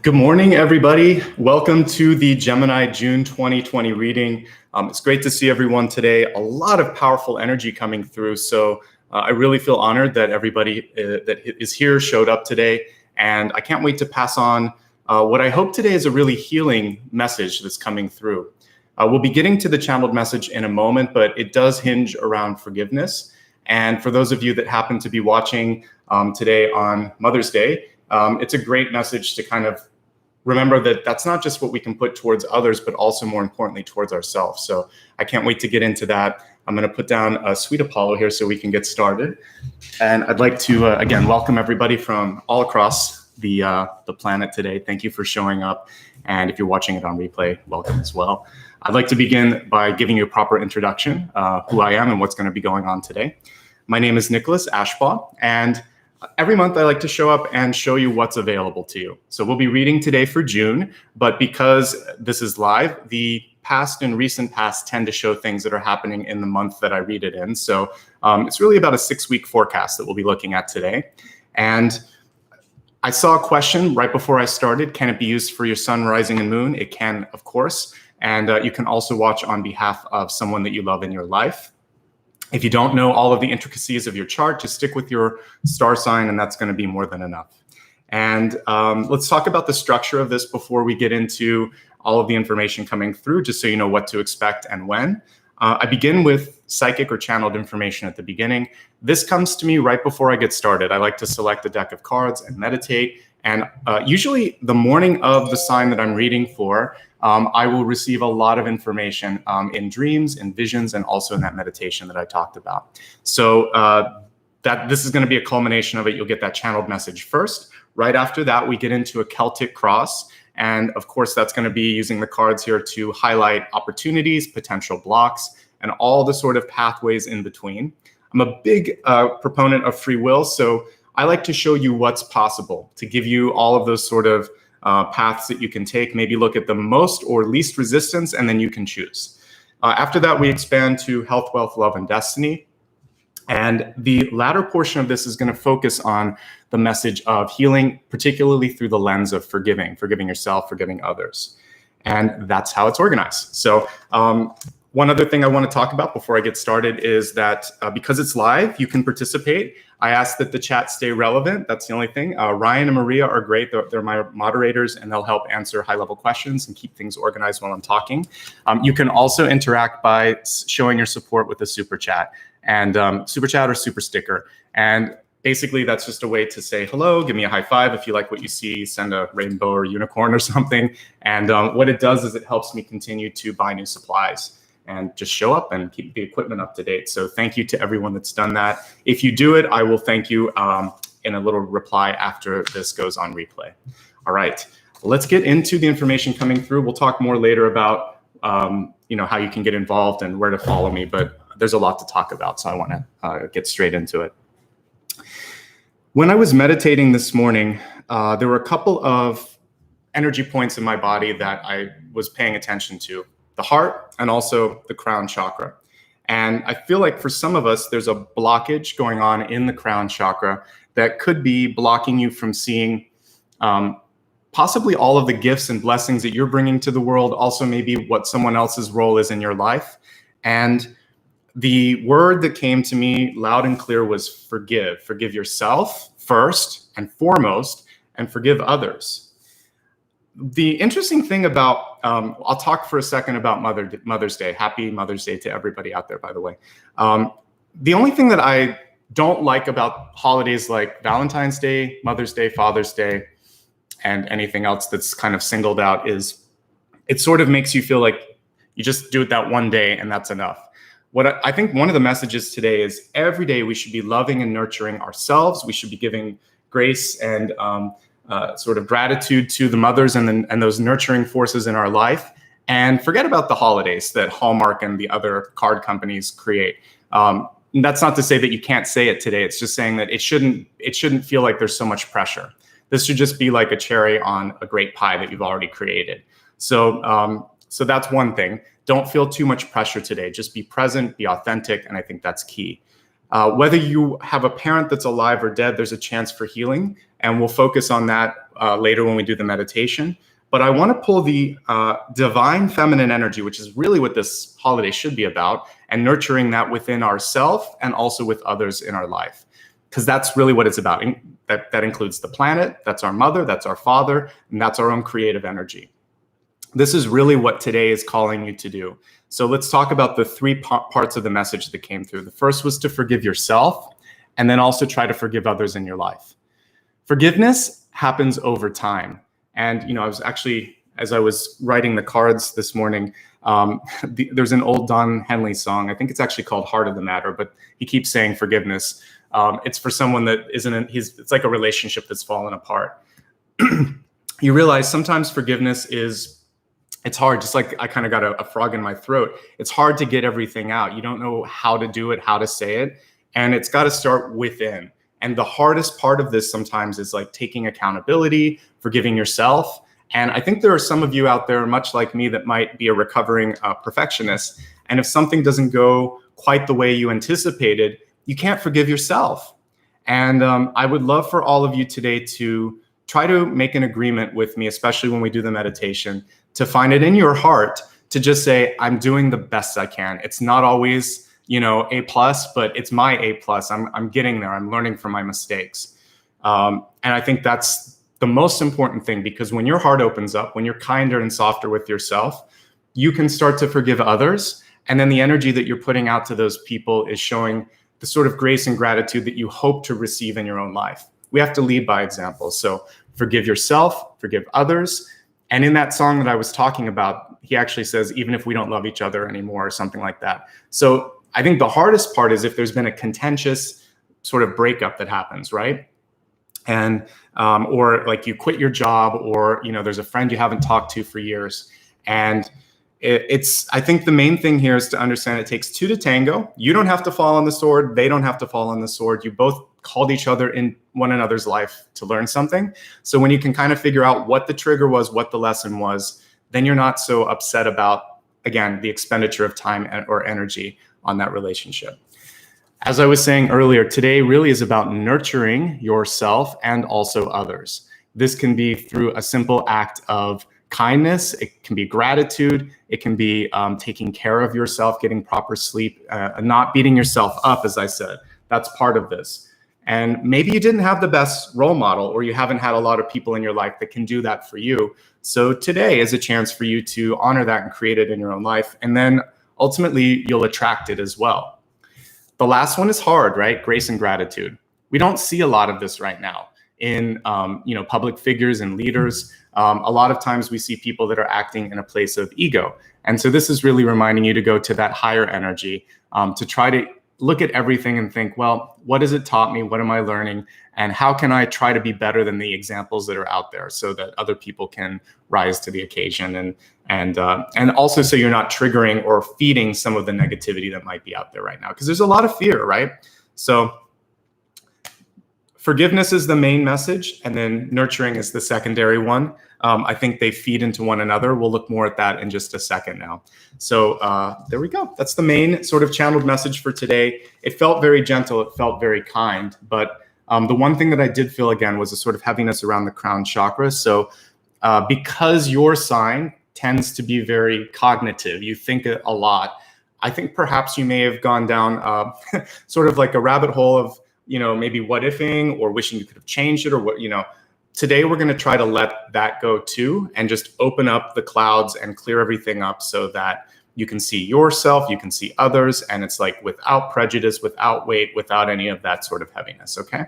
Good morning, everybody. Welcome to the GEMINI June 2020 reading. It's great to see everyone today. A lot of powerful energy coming through. So I really feel honored that everybody that is here showed up today. And I can't wait to pass on what I hope today is a really healing message that's coming through. We'll be getting to the channeled message in a moment, but it does hinge around forgiveness. And for those of you that happen to be watching today on Mother's Day, it's a great message to kind of remember that that's not just what we can put towards others, but also more importantly towards ourselves. So I can't wait to get into that. I'm going to put down a Sweet Apollo here so we can get started. And I'd like to, again, welcome everybody from all across the planet today. Thank you for showing up. And if you're watching it on replay, welcome as well. I'd like to begin by giving you a proper introduction, who I am and what's going to be going on today. My name is Nicholas Ashbaugh, and every month I like to show up and show you what's available to you. So we'll be reading today for June, but because this is live, the past and recent past tend to show things that are happening in the month that I read it in. So it's really about a 6-week forecast that we'll be looking at today. And I saw a question right before I started. Can it be used for your sun, rising, and moon? It can, of course. And you can also watch on behalf of someone that you love in your life. If you don't know all of the intricacies of your chart, just stick with your star sign, and that's going to be more than enough. And let's talk about the structure of this before we get into all of the information coming through, just so you know what to expect and when. I begin with psychic or channeled information at the beginning. This comes to me right before I get started. I like to select a deck of cards and meditate. And usually the morning of the sign that I'm reading for, I will receive a lot of information in dreams, in visions, and also in that meditation that I talked about. So this is going to be a culmination of it. You'll get that channeled message first. Right after that, we get into a Celtic Cross. And of course, that's going to be using the cards here to highlight opportunities, potential blocks, and all the sort of pathways in between. I'm a big proponent of free will, so I like to show you what's possible, to give you all of those sort of paths that you can take. Maybe look at the most or least resistance, and then you can choose. After that, we expand to health, wealth, love, and destiny. And the latter portion of this is going to focus on the message of healing, particularly through the lens of forgiving yourself, forgiving others. And that's how it's organized. So one other thing I want to talk about before I get started is that because it's live, you can participate. I ask that the chat stay relevant. That's the only thing. Ryan and Maria are great. They're my moderators, and they'll help answer high-level questions and keep things organized while I'm talking. You can also interact by showing your support with a super chat, and super chat or super sticker. And basically, that's just a way to say hello, give me a high five. If you like what you see, send a rainbow or unicorn or something. And what it does is it helps me continue to buy new supplies and just show up and keep the equipment up to date. So thank you to everyone that's done that. If you do it, I will thank you in a little reply after this goes on replay. All right, let's get into the information coming through. We'll talk more later about how you can get involved and where to follow me, but there's a lot to talk about, so I want to get straight into it. When I was meditating this morning, there were a couple of energy points in my body that I was paying attention to. The heart and also the crown chakra. And I feel like for some of us, there's a blockage going on in the crown chakra that could be blocking you from seeing possibly all of the gifts and blessings that you're bringing to the world, also maybe what someone else's role is in your life. And the word that came to me loud and clear was forgive. Forgive yourself first and foremost, and forgive others. The interesting thing about, I'll talk for a second about Mother's Day. Happy Mother's Day to everybody out there, by the way. The only thing that I don't like about holidays like Valentine's Day, Mother's Day, Father's Day, and anything else that's kind of singled out is it sort of makes you feel like you just do it that one day and that's enough. What I think one of the messages today is every day we should be loving and nurturing ourselves. We should be giving grace and sort of gratitude to the mothers and those nurturing forces in our life, and forget about the holidays that Hallmark and the other card companies create. And that's not to say that you can't say it today. It's just saying that it shouldn't feel like there's so much pressure. This should just be like a cherry on a great pie that you've already created. So that's one thing. Don't feel too much pressure today. Just be present, be authentic, and I think that's key. Whether you have a parent that's alive or dead, there's a chance for healing, and we'll focus on that later when we do the meditation. But I want to pull the divine feminine energy, which is really what this holiday should be about, and nurturing that within ourselves and also with others in our life. Because that's really what it's about. That includes the planet, that's our mother, that's our father, and that's our own creative energy. This is really what today is calling you to do. So let's talk about the three parts of the message that came through. The first was to forgive yourself, and then also try to forgive others in your life. Forgiveness happens over time. And, I was actually, as I was writing the cards this morning, there's an old Don Henley song. I think it's actually called Heart of the Matter, but he keeps saying forgiveness. It's for someone that it's like a relationship that's fallen apart. You realize sometimes forgiveness it's hard. Just like I kind of got a frog in my throat. It's hard to get everything out. You don't know how to do it, how to say it. And it's got to start within. And the hardest part of this sometimes is like taking accountability, forgiving yourself. And I think there are some of you out there, much like me, that might be a recovering perfectionist. And if something doesn't go quite the way you anticipated, you can't forgive yourself. And I would love for all of you today to try to make an agreement with me, especially when we do the meditation, to find it in your heart to just say, I'm doing the best I can. It's not always, A+, but it's my A+. I'm getting there. I'm learning from my mistakes. And I think that's the most important thing, because when your heart opens up, when you're kinder and softer with yourself, you can start to forgive others. And then the energy that you're putting out to those people is showing the sort of grace and gratitude that you hope to receive in your own life. We have to lead by example. So forgive yourself, forgive others. And in that song that I was talking about, he actually says, even if we don't love each other anymore, or something like that. So I think the hardest part is if there's been a contentious sort of breakup that happens, right? And or like you quit your job, or there's a friend you haven't talked to for years. And I think the main thing here is to understand it takes two to tango. You don't have to fall on the sword. They don't have to fall on the sword. You both called each other in one another's life to learn something. So when you can kind of figure out what the trigger was, what the lesson was, then you're not so upset about, again, the expenditure of time or energy on that relationship. As I was saying earlier, today really is about nurturing yourself and also others. This can be through a simple act of kindness. It can be gratitude. It can be taking care of yourself, getting proper sleep, not beating yourself up, as I said. That's part of this. And maybe you didn't have the best role model, or you haven't had a lot of people in your life that can do that for you. So today is a chance for you to honor that and create it in your own life. And then ultimately, you'll attract it as well. The last one is hard, right? Grace and gratitude. We don't see a lot of this right now in public figures and leaders. A lot of times we see people that are acting in a place of ego. And so this is really reminding you to go to that higher energy, to try to look at everything and think, well, what has it taught me? What am I learning? And how can I try to be better than the examples that are out there, so that other people can rise to the occasion, and also so you're not triggering or feeding some of the negativity that might be out there right now, because there's a lot of fear, right? So forgiveness is the main message, and then nurturing is the secondary one. I think they feed into one another. We'll look more at that in just a second now. So there we go. That's the main sort of channeled message for today. It felt very gentle. It felt very kind. But the one thing that I did feel, again, was a sort of heaviness around the crown chakra. So because your sign tends to be very cognitive, you think a lot, I think perhaps you may have gone down sort of like a rabbit hole of, maybe what ifing or wishing you could have changed it, or what, Today, we're going to try to let that go too, and just open up the clouds and clear everything up so that you can see yourself, you can see others, and it's like without prejudice, without weight, without any of that sort of heaviness, okay?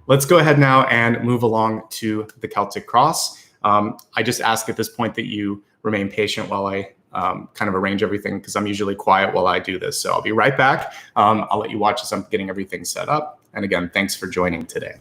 Let's go ahead now and move along to the Celtic Cross. I just ask at this point that you remain patient while I kind of arrange everything, because I'm usually quiet while I do this. So I'll be right back. I'll let you watch as I'm getting everything set up. And again, thanks for joining today.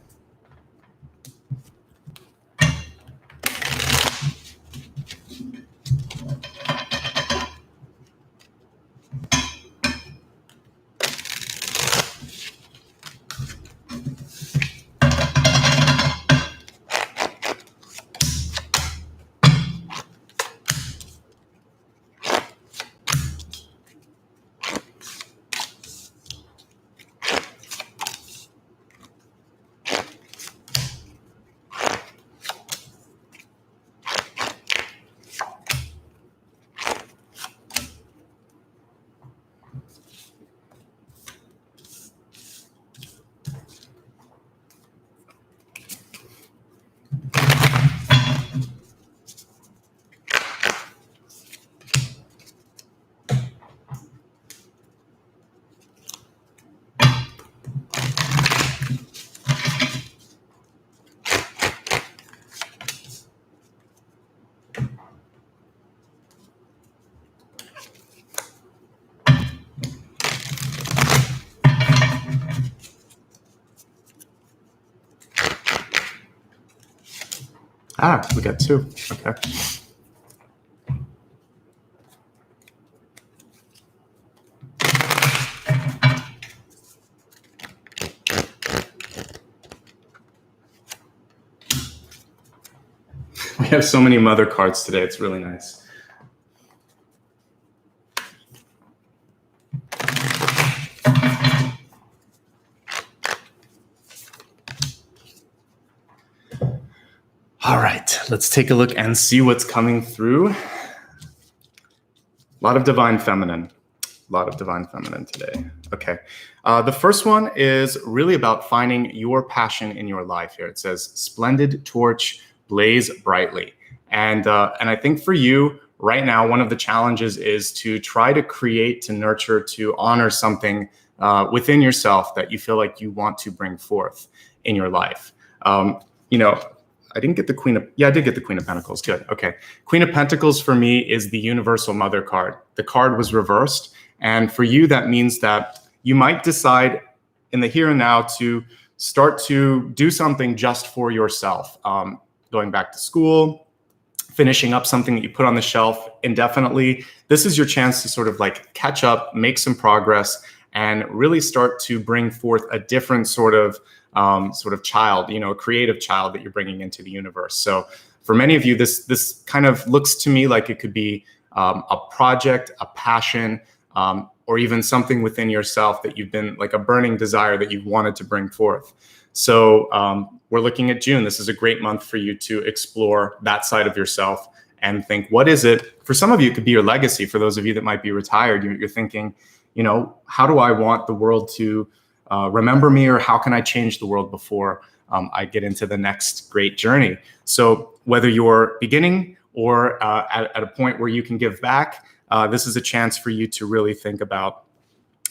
Ah, we got 2. Okay. We have so many mother cards today. It's really nice. All right, let's take a look and see what's coming through. A lot of divine feminine. A lot of divine feminine today. Okay. The first one is really about finding your passion in your life here. It says, splendid torch, blaze brightly. And I think for you right now, one of the challenges is to try to create, to nurture, to honor something within yourself that you feel like you want to bring forth in your life. I didn't get the Queen of, I did get the Queen of Pentacles. Good. Okay. Queen of Pentacles for me is the Universal Mother card. The card was reversed. And for you, that means that you might decide in the here and now to start to do something just for yourself. Going back to school, finishing up something that you put on the shelf indefinitely. This is your chance to sort of like catch up, make some progress, and really start to bring forth a different sort of child, a creative child that you're bringing into the universe. So for many of you, this kind of looks to me like it could be a project, a passion, or even something within yourself that you've been like a burning desire that you've wanted to bring forth. So we're looking at June. This is a great month for you to explore that side of yourself and think, what is it? For some of you, it could be your legacy. For those of you that might be retired, you're thinking, how do I want the world to remember me, or how can I change the world before I get into the next great journey? So whether you're beginning or at a point where you can give back, this is a chance for you to really think about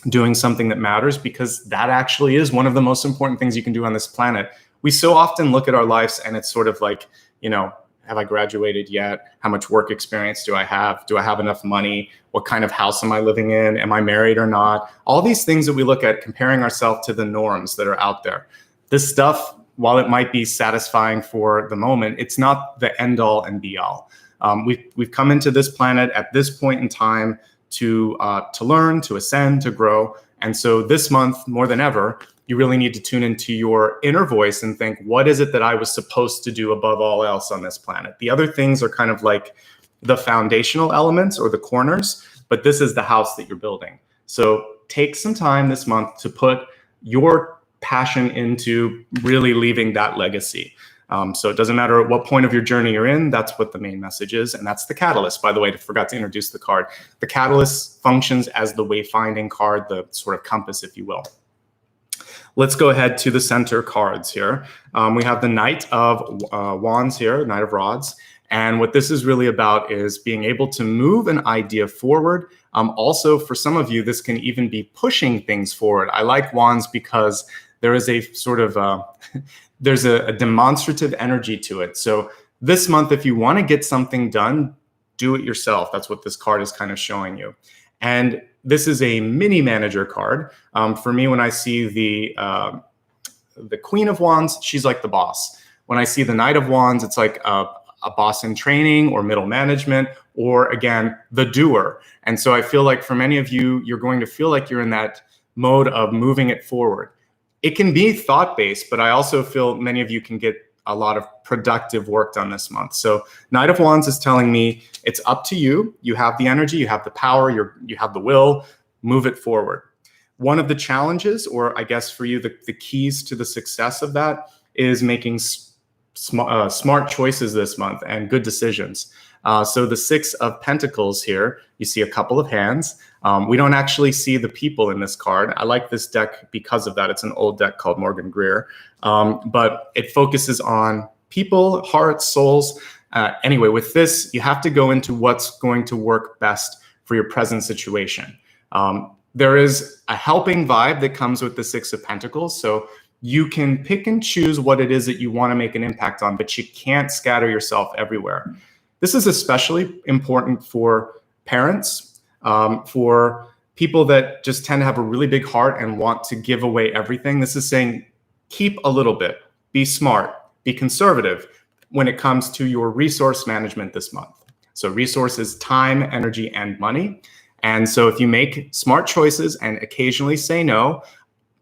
doing something that matters, because that actually is one of the most important things you can do on this planet. We so often look at our lives and it's sort of like, have I graduated yet? How much work experience do I have? Do I have enough money? What kind of house am I living in? Am I married or not? All these things that we look at, comparing ourselves to the norms that are out there. This stuff, while it might be satisfying for the moment, it's not the end all and be all. We've come into this planet at this point in time to learn, to ascend, to grow. And so this month, more than ever, you really need to tune into your inner voice and think, what is it that I was supposed to do above all else on this planet? The other things are kind of like the foundational elements or the corners, but this is the house that you're building. So take some time this month to put your passion into really leaving that legacy. So it doesn't matter at what point of your journey you're in, that's what the main message is. And that's the catalyst. By the way, I forgot to introduce the card. The catalyst functions as the wayfinding card, the sort of compass, if you will. Let's go ahead to the center cards here. We have the Knight of Wands here, Knight of Rods. And what this is really about is being able to move an idea forward. Also, for some of you, this can even be pushing things forward. I like Wands because there is a sort of there's a demonstrative energy to it. So this month, if you want to get something done, do it yourself. That's what this card is kind of showing you. And this is a mini manager card. For me, when I see the Queen of Wands, she's like the boss. When I see the Knight of Wands, it's like a boss in training or middle management, or again, the doer. And so I feel like for many of you, you're going to feel like you're in that mode of moving it forward. It can be thought-based, but I also feel many of you can get a lot of productive work done this month. So Knight of Wands is telling me it's up to you. You have the energy, you have the power, you have the will, move it forward. One of the challenges, or I guess for you, the keys to the success of that is making smart choices this month and good decisions. So the Six of Pentacles here, you see a couple of hands. We don't actually see the people in this card. I like this deck because of that. It's an old deck called Morgan Greer, but it focuses on people, hearts, souls. Anyway, with this, you have to go into what's going to work best for your present situation. There is a helping vibe that comes with the Six of Pentacles. So you can pick and choose what it is that you want to make an impact on, but you can't scatter yourself everywhere. This is especially important for parents, for people that just tend to have a really big heart and want to give away everything. This is saying, keep a little bit, be smart, be conservative, when it comes to your resource management this month. So resources, time, energy, and money. And so if you make smart choices and occasionally say no,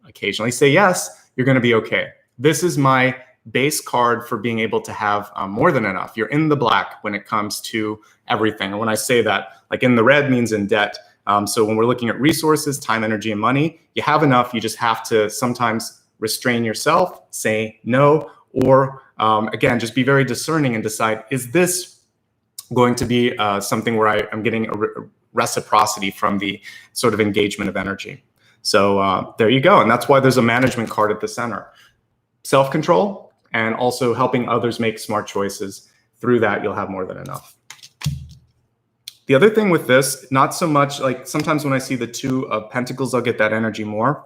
occasionally say yes, you're going to be okay. This is my base card for being able to have more than enough. You're in the black when it comes to everything. And when I say that, like in the red means in debt. So when we're looking at resources, time, energy, and money, you have enough. You just have to sometimes restrain yourself, say no, or again, just be very discerning and decide, is this going to be something where I'm getting a reciprocity from the sort of engagement of energy? So there you go. And that's why there's a management card at the center. Self-control and also helping others make smart choices. Through that, you'll have more than enough. The other thing with this, not so much like sometimes when I see the 2 of Pentacles, I'll get that energy more,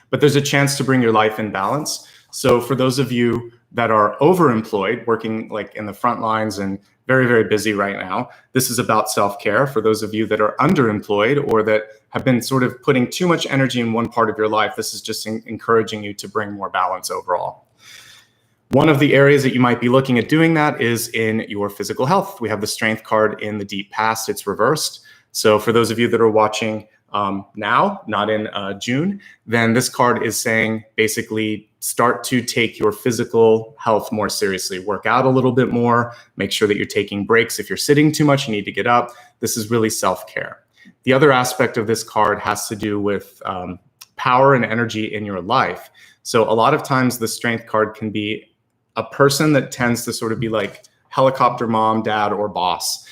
but there's a chance to bring your life in balance. So for those of you that are overemployed, working like in the front lines and very, very busy right now, this is about self-care. For those of you that are underemployed or that have been sort of putting too much energy in one part of your life, this is just encouraging you to bring more balance overall. One of the areas that you might be looking at doing that is in your physical health. We have the Strength card in the deep past. It's reversed. So for those of you that are watching now, not in June, then this card is saying basically start to take your physical health more seriously. Work out a little bit more. Make sure that you're taking breaks. If you're sitting too much, you need to get up. This is really self-care. The other aspect of this card has to do with power and energy in your life. So a lot of times the Strength card can be a person that tends to sort of be like helicopter mom, dad, or boss.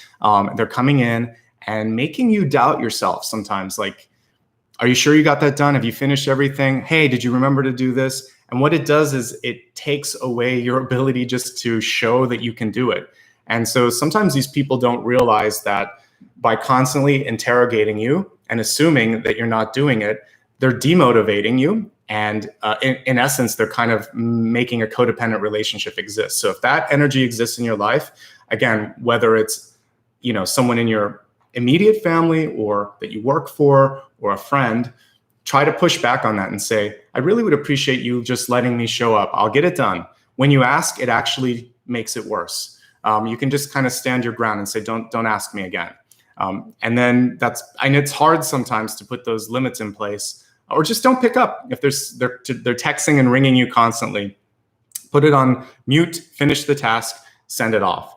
They're coming in and making you doubt yourself sometimes. Like, are you sure you got that done? Have you finished everything? Hey, did you remember to do this? And what it does is it takes away your ability just to show that you can do it. And so sometimes these people don't realize that by constantly interrogating you and assuming that you're not doing it, they're demotivating you. And in essence, they're kind of making a codependent relationship exist. So if that energy exists in your life, again, whether it's, someone in your immediate family or that you work for or a friend, try to push back on that and say, I really would appreciate you just letting me show up. I'll get it done. When you ask, it actually makes it worse. You can just kind of stand your ground and say, don't ask me again. And then and it's hard sometimes to put those limits in place. Or just don't pick up if they're texting and ringing you constantly. Put it on mute, finish the task, send it off.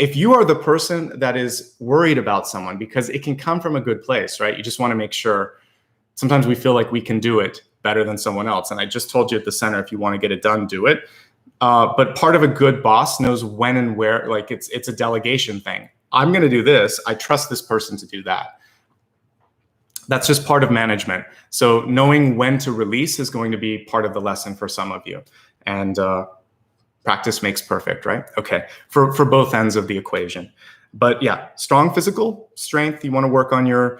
If you are the person that is worried about someone, because it can come from a good place, right? You just want to make sure. Sometimes we feel like we can do it better than someone else. And I just told you at the center, if you want to get it done, do it. But part of a good boss knows when and where, like it's a delegation thing. I'm going to do this. I trust this person to do that. That's just part of management. So knowing when to release is going to be part of the lesson for some of you. And practice makes perfect, right? Okay, for both ends of the equation. But yeah, strong physical strength. You want to work on your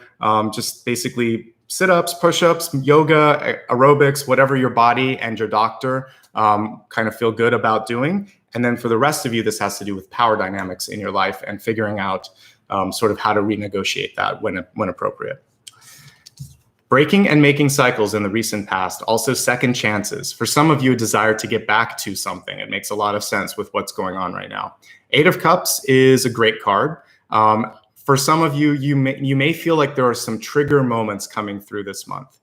just basically sit-ups, push-ups, yoga, aerobics, whatever your body and your doctor kind of feel good about doing. And then for the rest of you, this has to do with power dynamics in your life and figuring out sort of how to renegotiate that when appropriate. Breaking and making cycles in the recent past, also second chances. For some of you, a desire to get back to something. It makes a lot of sense with what's going on right now. 8 of Cups is a great card. For some of you, you may feel like there are some trigger moments coming through this month.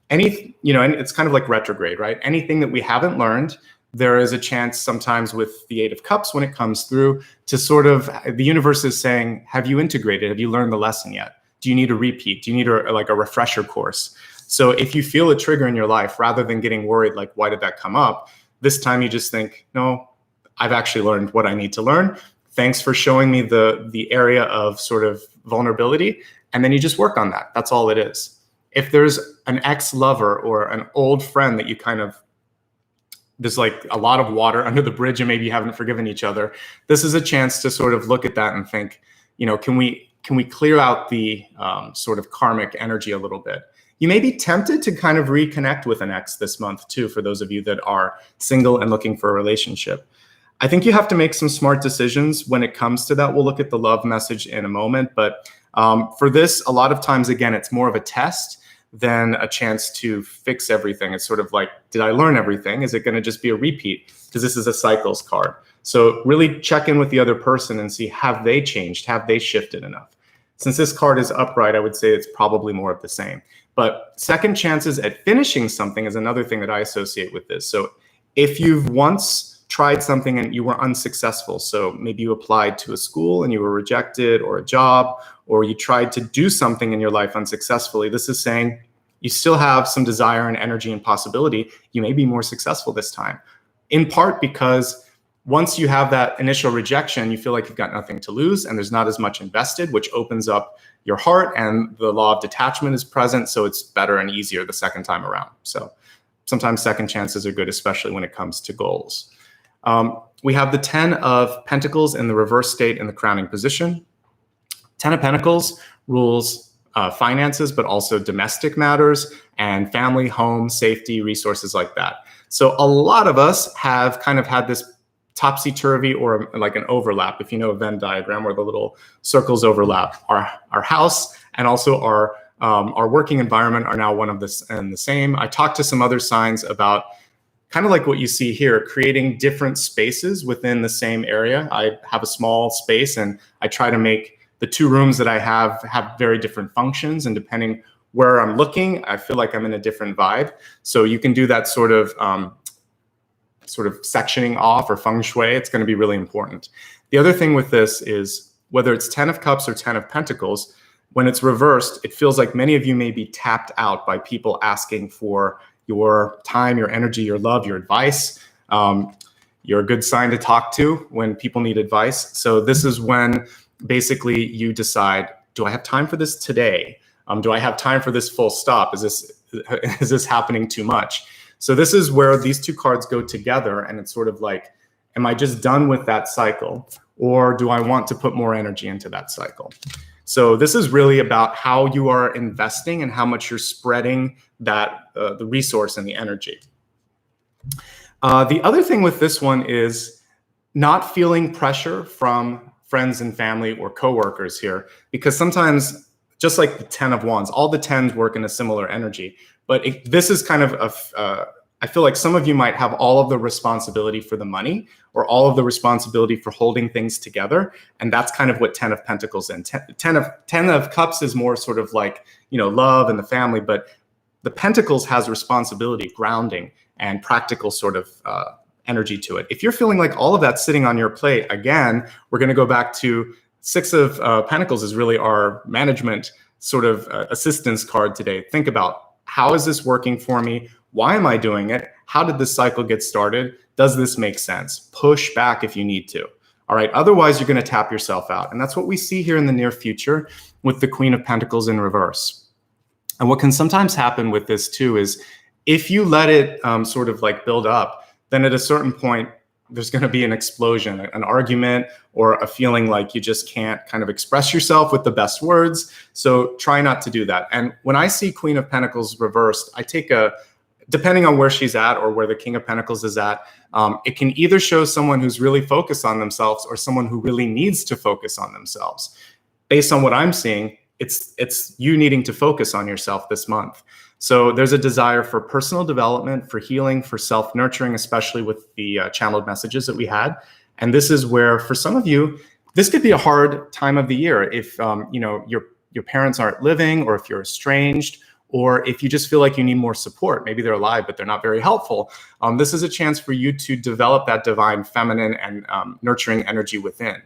And it's kind of like retrograde, right? Anything that we haven't learned, there is a chance sometimes with the 8 of Cups when it comes through to sort of, the universe is saying, have you integrated? Have you learned the lesson yet? Do you need a repeat? Do you need a refresher course? So if you feel a trigger in your life, rather than getting worried, like, why did that come up? This time you just think, no, I've actually learned what I need to learn. Thanks for showing me the area of sort of vulnerability. And then you just work on that. That's all it is. If there's an ex-lover or an old friend that you there's like a lot of water under the bridge and maybe you haven't forgiven each other, this is a chance to sort of look at that and think, can we clear out the sort of karmic energy a little bit? You may be tempted to kind of reconnect with an ex this month too, for those of you that are single and looking for a relationship. I think you have to make some smart decisions when it comes to that. We'll look at the love message in a moment, but for this, a lot of times, again, it's more of a test than a chance to fix everything. It's sort of like, did I learn everything? Is it going to just be a repeat? Because this is a cycles card. So really check in with the other person and see, have they changed? Have they shifted enough? Since this card is upright, I would say it's probably more of the same. But second chances at finishing something is another thing that I associate with this. So if you've once tried something and you were unsuccessful, so maybe you applied to a school and you were rejected, or a job, or you tried to do something in your life unsuccessfully, this is saying you still have some desire and energy and possibility. You may be more successful this time, in part because once you have that initial rejection, you feel like you've got nothing to lose and there's not as much invested, which opens up your heart, and the law of detachment is present. So it's better and easier the second time around. So sometimes second chances are good, especially when it comes to goals. We have the 10 of Pentacles in the reverse state in the crowning position. 10 of Pentacles rules finances, but also domestic matters and family, home, safety, resources like that. So a lot of us have kind of had this topsy-turvy, or like an overlap, if you know a Venn diagram where the little circles overlap. Our house and also our working environment are now one of the same. I talked to some other signs about kind of like what you see here, creating different spaces within the same area. I have a small space and I try to make the two rooms that I have very different functions, and depending where I'm looking, I feel like I'm in a different vibe. So you can do that sort of sectioning off, or feng shui. It's going to be really important. The other thing with this is, whether it's 10 of Cups or 10 of Pentacles, when it's reversed, it feels like many of you may be tapped out by people asking for your time, your energy, your love, your advice. You're a good sign to talk to when people need advice. So this is when basically you decide, do I have time for this today? Do I have time for this full stop? Is this happening too much? So this is where these two cards go together, and it's sort of like, am I just done with that cycle, or do I want to put more energy into that cycle? So this is really about how you are investing and how much you're spreading that the resource and the energy. The other thing with this one is not feeling pressure from friends and family or coworkers here, because sometimes, just like the 10 of Wands, all the 10s work in a similar energy. But this is kind of I feel like some of you might have all of the responsibility for the money, or all of the responsibility for holding things together. And that's kind of what 10 of Pentacles and 10 of Cups is more sort of like, love and the family. But the Pentacles has responsibility, grounding, and practical sort of energy to it. If you're feeling like all of that's sitting on your plate, again, we're going to go back to 6 of Pentacles is really our management sort of assistance card today. Think about, how is this working for me? Why am I doing it? How did this cycle get started? Does this make sense? Push back if you need to. All right. Otherwise, you're going to tap yourself out. And that's what we see here in the near future with the Queen of Pentacles in reverse. And what can sometimes happen with this too is, if you let it sort of like build up, then at a certain point, there's going to be an explosion, an argument, or a feeling like you just can't kind of express yourself with the best words. So try not to do that. And when I see Queen of Pentacles reversed, I take depending on where she's at or where the King of Pentacles is at, it can either show someone who's really focused on themselves, or someone who really needs to focus on themselves. Based on what I'm seeing, it's you needing to focus on yourself this month. So there's a desire for personal development, for healing, for self-nurturing, especially with the channeled messages that we had. And this is where, for some of you, this could be a hard time of the year if your parents aren't living, or if you're estranged, or if you just feel like you need more support. Maybe they're alive, but they're not very helpful. This is a chance for you to develop that divine feminine and nurturing energy within.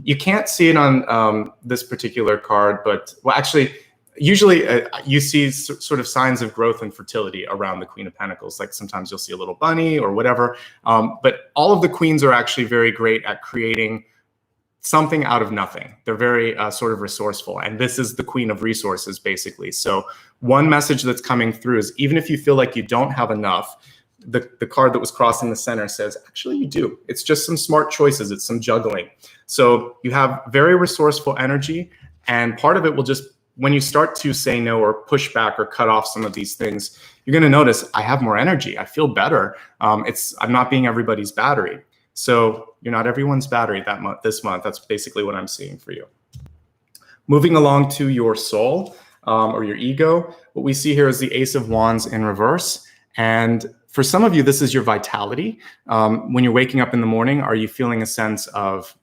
You can't see it on this particular card, but actually, usually you see sort of signs of growth and fertility around the Queen of Pentacles. Like sometimes you'll see a little bunny or whatever. But all of the queens are actually very great at creating something out of nothing. They're very sort of resourceful. And this is the Queen of Resources, basically. So one message that's coming through is, even if you feel like you don't have enough, the card that was crossing the center says, actually you do. It's just some smart choices. It's some juggling. So you have very resourceful energy. And part of it will just, when you start to say no or push back or cut off some of these things, you're going to notice, I have more energy. I feel better. I'm not being everybody's battery. So you're not everyone's battery this month. That's basically what I'm seeing for you. Moving along to your soul or your ego, what we see here is the Ace of Wands in reverse. And For some of you, this is your vitality. When you're waking up in the morning, are you feeling a sense of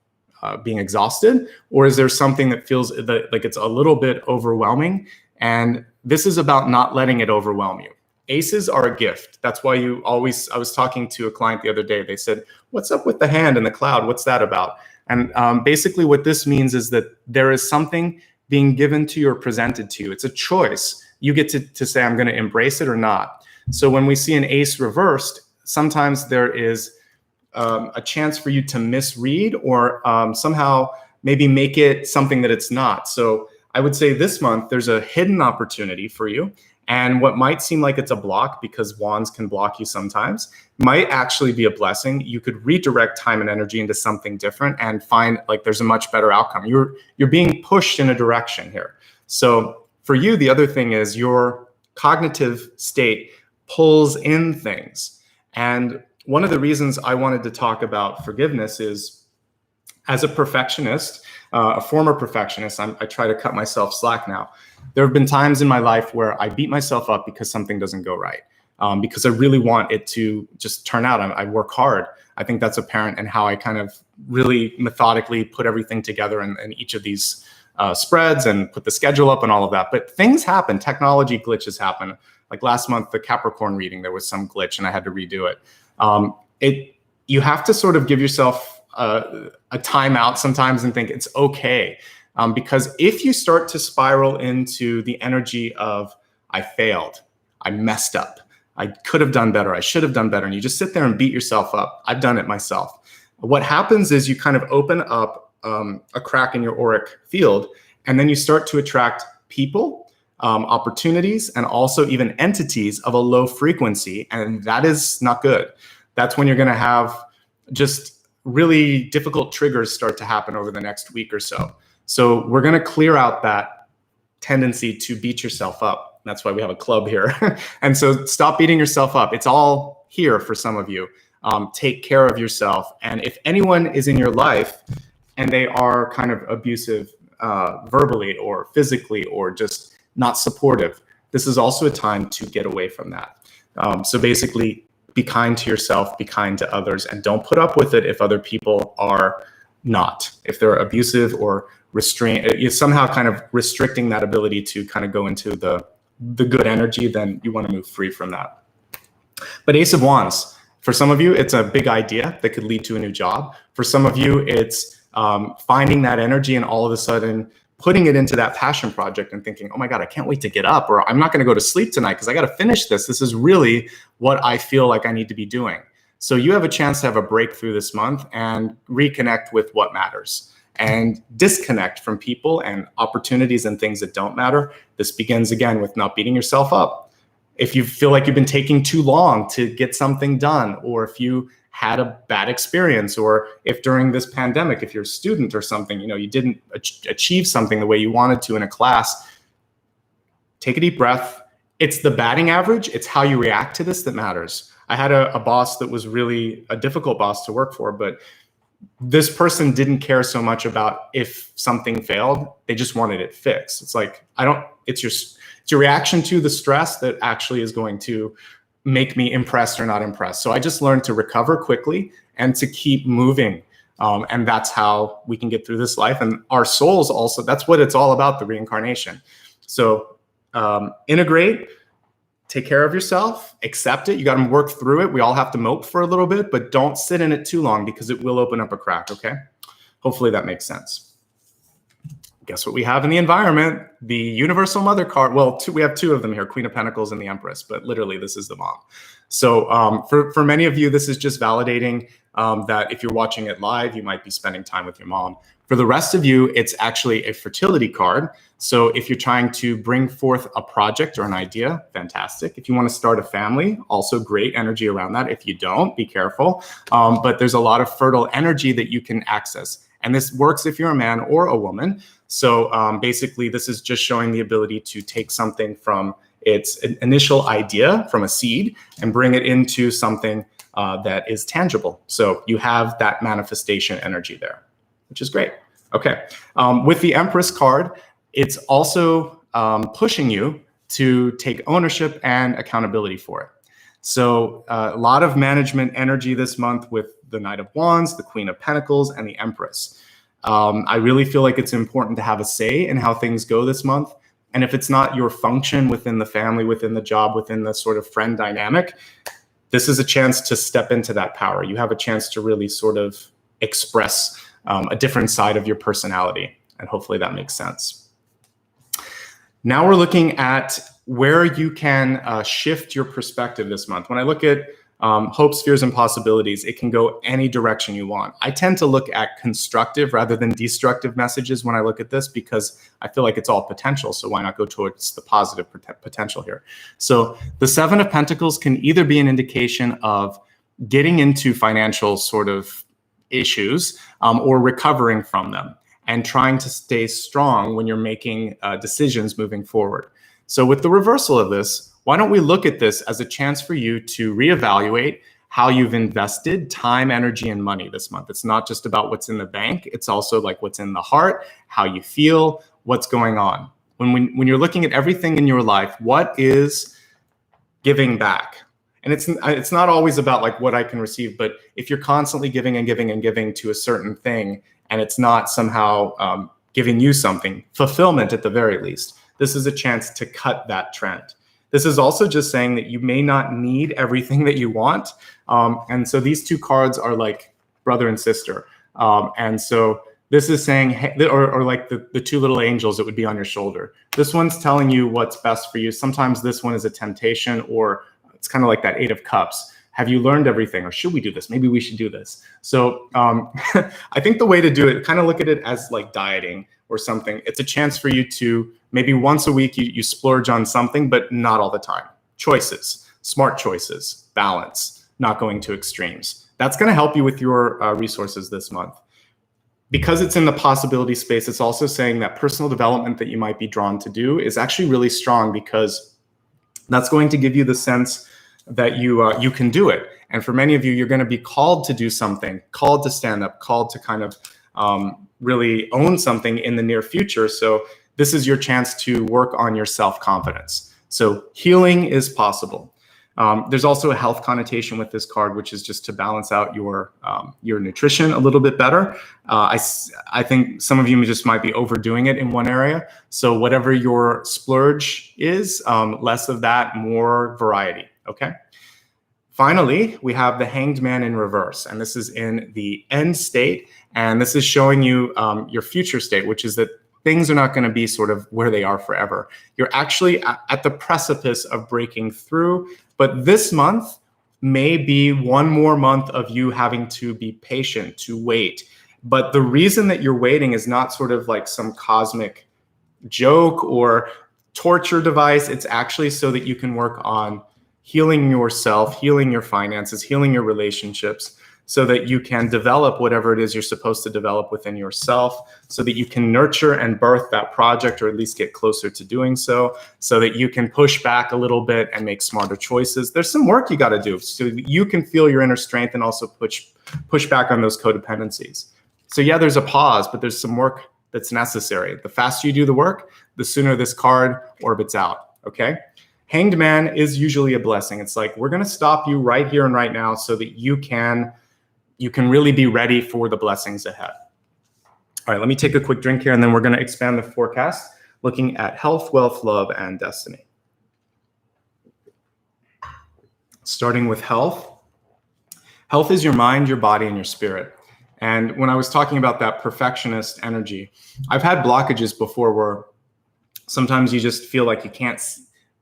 being exhausted? Or is there something that feels like it's a little bit overwhelming? And this is about not letting it overwhelm you. Aces are a gift. That's why I was talking to a client the other day. They said, what's up with the hand in the cloud? What's that about? And basically what this means is that there is something being given to you or presented to you. It's a choice. You get to say, I'm going to embrace it or not. So when we see an ace reversed, sometimes there is a chance for you to misread or somehow maybe make it something that it's not. So I would say this month, there's a hidden opportunity for you. And what might seem like it's a block, because wands can block you sometimes, might actually be a blessing. You could redirect time and energy into something different and find like there's a much better outcome. You're being pushed in a direction here. So for you, the other thing is your cognitive state pulls in things. And one of the reasons I wanted to talk about forgiveness is, as a perfectionist, a former perfectionist, I try to cut myself slack now. There have been times in my life where I beat myself up because something doesn't go right, because I really want it to just turn out. I work hard. I think that's apparent in how I kind of really methodically put everything together in each of these spreads and put the schedule up and all of that. But things happen. Technology glitches happen. Like last month, the Capricorn reading, there was some glitch and I had to redo it. You have to sort of give yourself a timeout sometimes and think it's okay. Because if you start to spiral into the energy of, I failed, I messed up, I could have done better, I should have done better, and you just sit there and beat yourself up. I've done it myself. What happens is you kind of open up a crack in your auric field, and then you start to attract people, opportunities, and also even entities of a low frequency, and that is not good. That's when you're going to have just really difficult triggers start to happen over the next week or so. So we're going to clear out that tendency to beat yourself up. That's why we have a club here. And so stop beating yourself up. It's all here for some of you. Take care of yourself. And if anyone is in your life and they are kind of abusive verbally or physically or just not supportive, this is also a time to get away from that. So basically, be kind to yourself, be kind to others, and don't put up with it if other people are not. If they're abusive or you're somehow kind of restricting that ability to kind of go into the good energy, then you want to move free from that. But Ace of Wands, for some of you, it's a big idea that could lead to a new job. For some of you, it's finding that energy and all of a sudden putting it into that passion project and thinking, oh my God, I can't wait to get up, or I'm not going to go to sleep tonight because I got to finish this. This is really what I feel like I need to be doing. So you have a chance to have a breakthrough this month and reconnect with what matters and disconnect from people and opportunities and things that don't matter. This begins again with not beating yourself up. If you feel like you've been taking too long to get something done, or if you had a bad experience, or if during this pandemic, if you're a student or something, you didn't achieve something the way you wanted to in a class, take a deep breath. It's the batting average. It's how you react to this that matters. I had a boss that was really a difficult boss to work for, but this person didn't care so much about if something failed. They just wanted it fixed. It's like, it's your reaction to the stress that actually is going to make me impressed or not impressed. So I just learned to recover quickly and to keep moving. And that's how we can get through this life. And our souls also, that's what it's all about, the reincarnation. So integrate, take care of yourself, accept it. You got to work through it. We all have to mope for a little bit, but don't sit in it too long because it will open up a crack, okay? Hopefully that makes sense. Guess what we have in the environment? The Universal Mother card. Well, we have two of them here, Queen of Pentacles and the Empress, but literally this is the mom. So for many of you, this is just validating that if you're watching it live, you might be spending time with your mom. For the rest of you, it's actually a fertility card. So if you're trying to bring forth a project or an idea, fantastic. If you want to start a family, also great energy around that. If you don't, be careful. But there's a lot of fertile energy that you can access. And this works if you're a man or a woman. So basically, this is just showing the ability to take something from its initial idea, from a seed, and bring it into something that is tangible. So you have that manifestation energy there, which is great. Okay. With the Empress card, it's also pushing you to take ownership and accountability for it. So a lot of management energy this month with the Knight of Wands, the Queen of Pentacles, and the Empress. I really feel like it's important to have a say in how things go this month. And if it's not your function within the family, within the job, within the sort of friend dynamic, this is a chance to step into that power. You have a chance to really sort of express a different side of your personality. And hopefully that makes sense. Now we're looking at where you can shift your perspective this month. When I look at hopes, fears, and possibilities, it can go any direction you want. I tend to look at constructive rather than destructive messages when I look at this, because I feel like it's all potential. So why not go towards the positive potential here? So the Seven of Pentacles can either be an indication of getting into financial sort of issues or recovering from them and trying to stay strong when you're making decisions moving forward. So with the reversal of this, why don't we look at this as a chance for you to reevaluate how you've invested time, energy, and money this month. It's not just about what's in the bank. It's also like what's in the heart, how you feel, what's going on. When you're looking at everything in your life, what is giving back? And it's not always about like what I can receive, but if you're constantly giving and giving and giving to a certain thing, and it's not somehow giving you something, fulfillment at the very least, this is a chance to cut that trend. This is also just saying that you may not need everything that you want. And so these two cards are like brother and sister. And so this is saying, or like the two little angels that would be on your shoulder. This one's telling you what's best for you. Sometimes this one is a temptation, or it's kind of like that Eight of Cups. Have you learned everything? Or should we do this? Maybe we should do this. So I think the way to do it, kind of look at it as like dieting or something. It's a chance for you to maybe once a week you splurge on something, but not all the time. Choices, smart choices, balance, not going to extremes. That's going to help you with your resources this month. Because it's in the possibility space, it's also saying that personal development that you might be drawn to do is actually really strong, because that's going to give you the sense that you can do it. And for many of you, you're going to be called to do something, called to stand up, called to kind of really own something in the near future. So this is your chance to work on your self-confidence. So healing is possible. There's also a health connotation with this card, which is just to balance out your nutrition a little bit better. I think some of you just might be overdoing it in one area. So whatever your splurge is, less of that, more variety, okay? Finally, we have the Hanged Man in reverse, and this is in the end state, and this is showing you your future state, which is that things are not going to be sort of where they are forever. You're actually at the precipice of breaking through, but this month may be one more month of you having to be patient, to wait. But the reason that you're waiting is not sort of like some cosmic joke or torture device. It's actually so that you can work on healing yourself, healing your finances, healing your relationships, so that you can develop whatever it is you're supposed to develop within yourself, so that you can nurture and birth that project, or at least get closer to doing so that you can push back a little bit and make smarter choices. There's some work you got to do so you can feel your inner strength and also push back on those codependencies. So yeah, there's a pause, but there's some work that's necessary. The faster you do the work, the sooner this card orbits out, okay? Hanged Man is usually a blessing. It's like, we're going to stop you right here and right now so that you can really be ready for the blessings ahead. All right, let me take a quick drink here, and then we're going to expand the forecast, looking at health, wealth, love, and destiny. Starting with health. Health is your mind, your body, and your spirit. And when I was talking about that perfectionist energy, I've had blockages before where sometimes you just feel like you can't.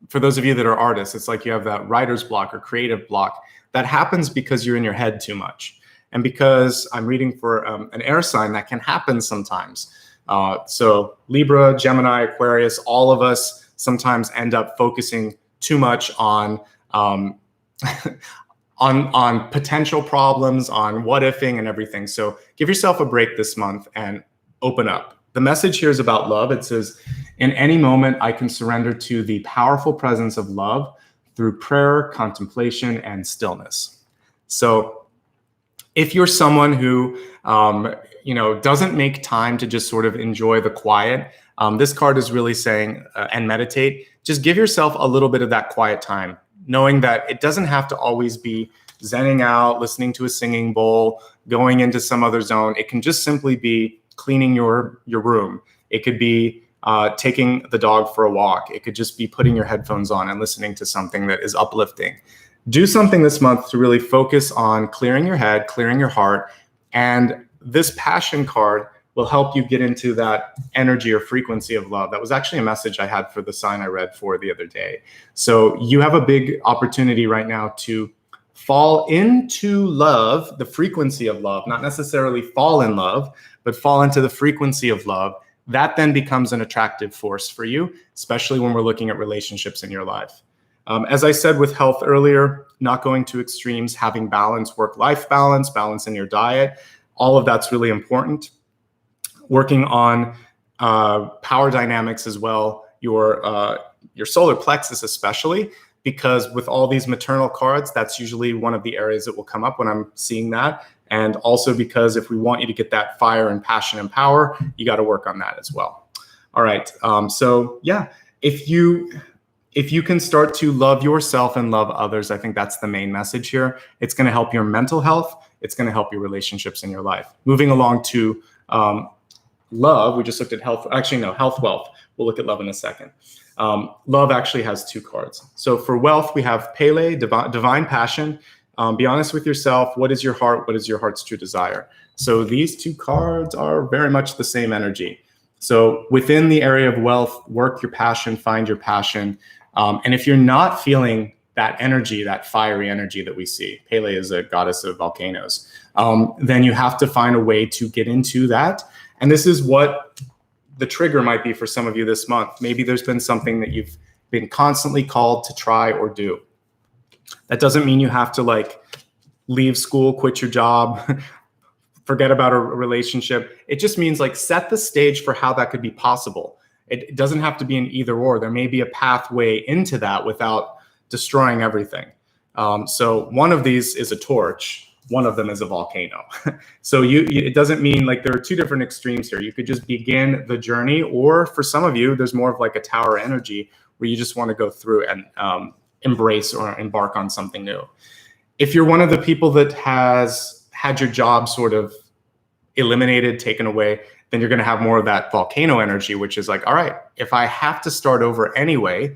For those of you that are artists, it's like you have that writer's block or creative block. That happens because you're in your head too much. And because I'm reading for an air sign, that can happen sometimes. So Libra, Gemini, Aquarius, all of us sometimes end up focusing too much on potential problems, on what ifing and everything. So give yourself a break this month and open up. The message here is about love. It says, in any moment, I can surrender to the powerful presence of love through prayer, contemplation, and stillness. So if you're someone who doesn't make time to just sort of enjoy the quiet, this card is really saying, and meditate, just give yourself a little bit of that quiet time. knowing that it doesn't have to always be zenning out, listening to a singing bowl, going into some other zone. It can just simply be cleaning your room. It could be taking the dog for a walk. It could just be putting your headphones on and listening to something that is uplifting. Do something this month to really focus on clearing your head, clearing your heart, and this passion card will help you get into that energy or frequency of love. That was actually a message I had for the sign I read for the other day. So you have a big opportunity right now to fall into love, the frequency of love, not necessarily fall in love, but fall into the frequency of love. That then becomes an attractive force for you, especially when we're looking at relationships in your life. As I said with health earlier, not going to extremes, having balance, work-life balance, balance in your diet, all of that's really important. Working on power dynamics as well, your solar plexus especially, because with all these maternal cards, that's usually one of the areas that will come up when I'm seeing that. And also because if we want you to get that fire and passion and power, you got to work on that as well. All right. So yeah, if you can start to love yourself and love others, I think that's the main message here. It's going to help your mental health. It's going to help your relationships in your life. Moving along to love, we just looked at health. Actually, no, health, wealth. We'll look at love in a second. Love actually has two cards. So for wealth, we have Pele, divine passion. Be honest with yourself. What is your heart? What is your heart's true desire? So these two cards are very much the same energy. So within the area of wealth, work your passion, find your passion. And if you're not feeling that energy, that fiery energy that we see, Pele is a goddess of volcanoes, then you have to find a way to get into that. And this is what the trigger might be for some of you this month. Maybe there's been something that you've been constantly called to try or do. That doesn't mean you have to like leave school, quit your job, forget about a relationship. It just means like set the stage for how that could be possible. It doesn't have to be an either or. There may be a pathway into that without destroying everything. So one of these is a torch. One of them is a volcano. So it doesn't mean like there are two different extremes here. You could just begin the journey, or for some of you, there's more of like a tower energy where you just want to go through and embrace or embark on something new. If you're one of the people that has had your job sort of eliminated, taken away, then you're going to have more of that volcano energy, which is like, all right, if I have to start over anyway,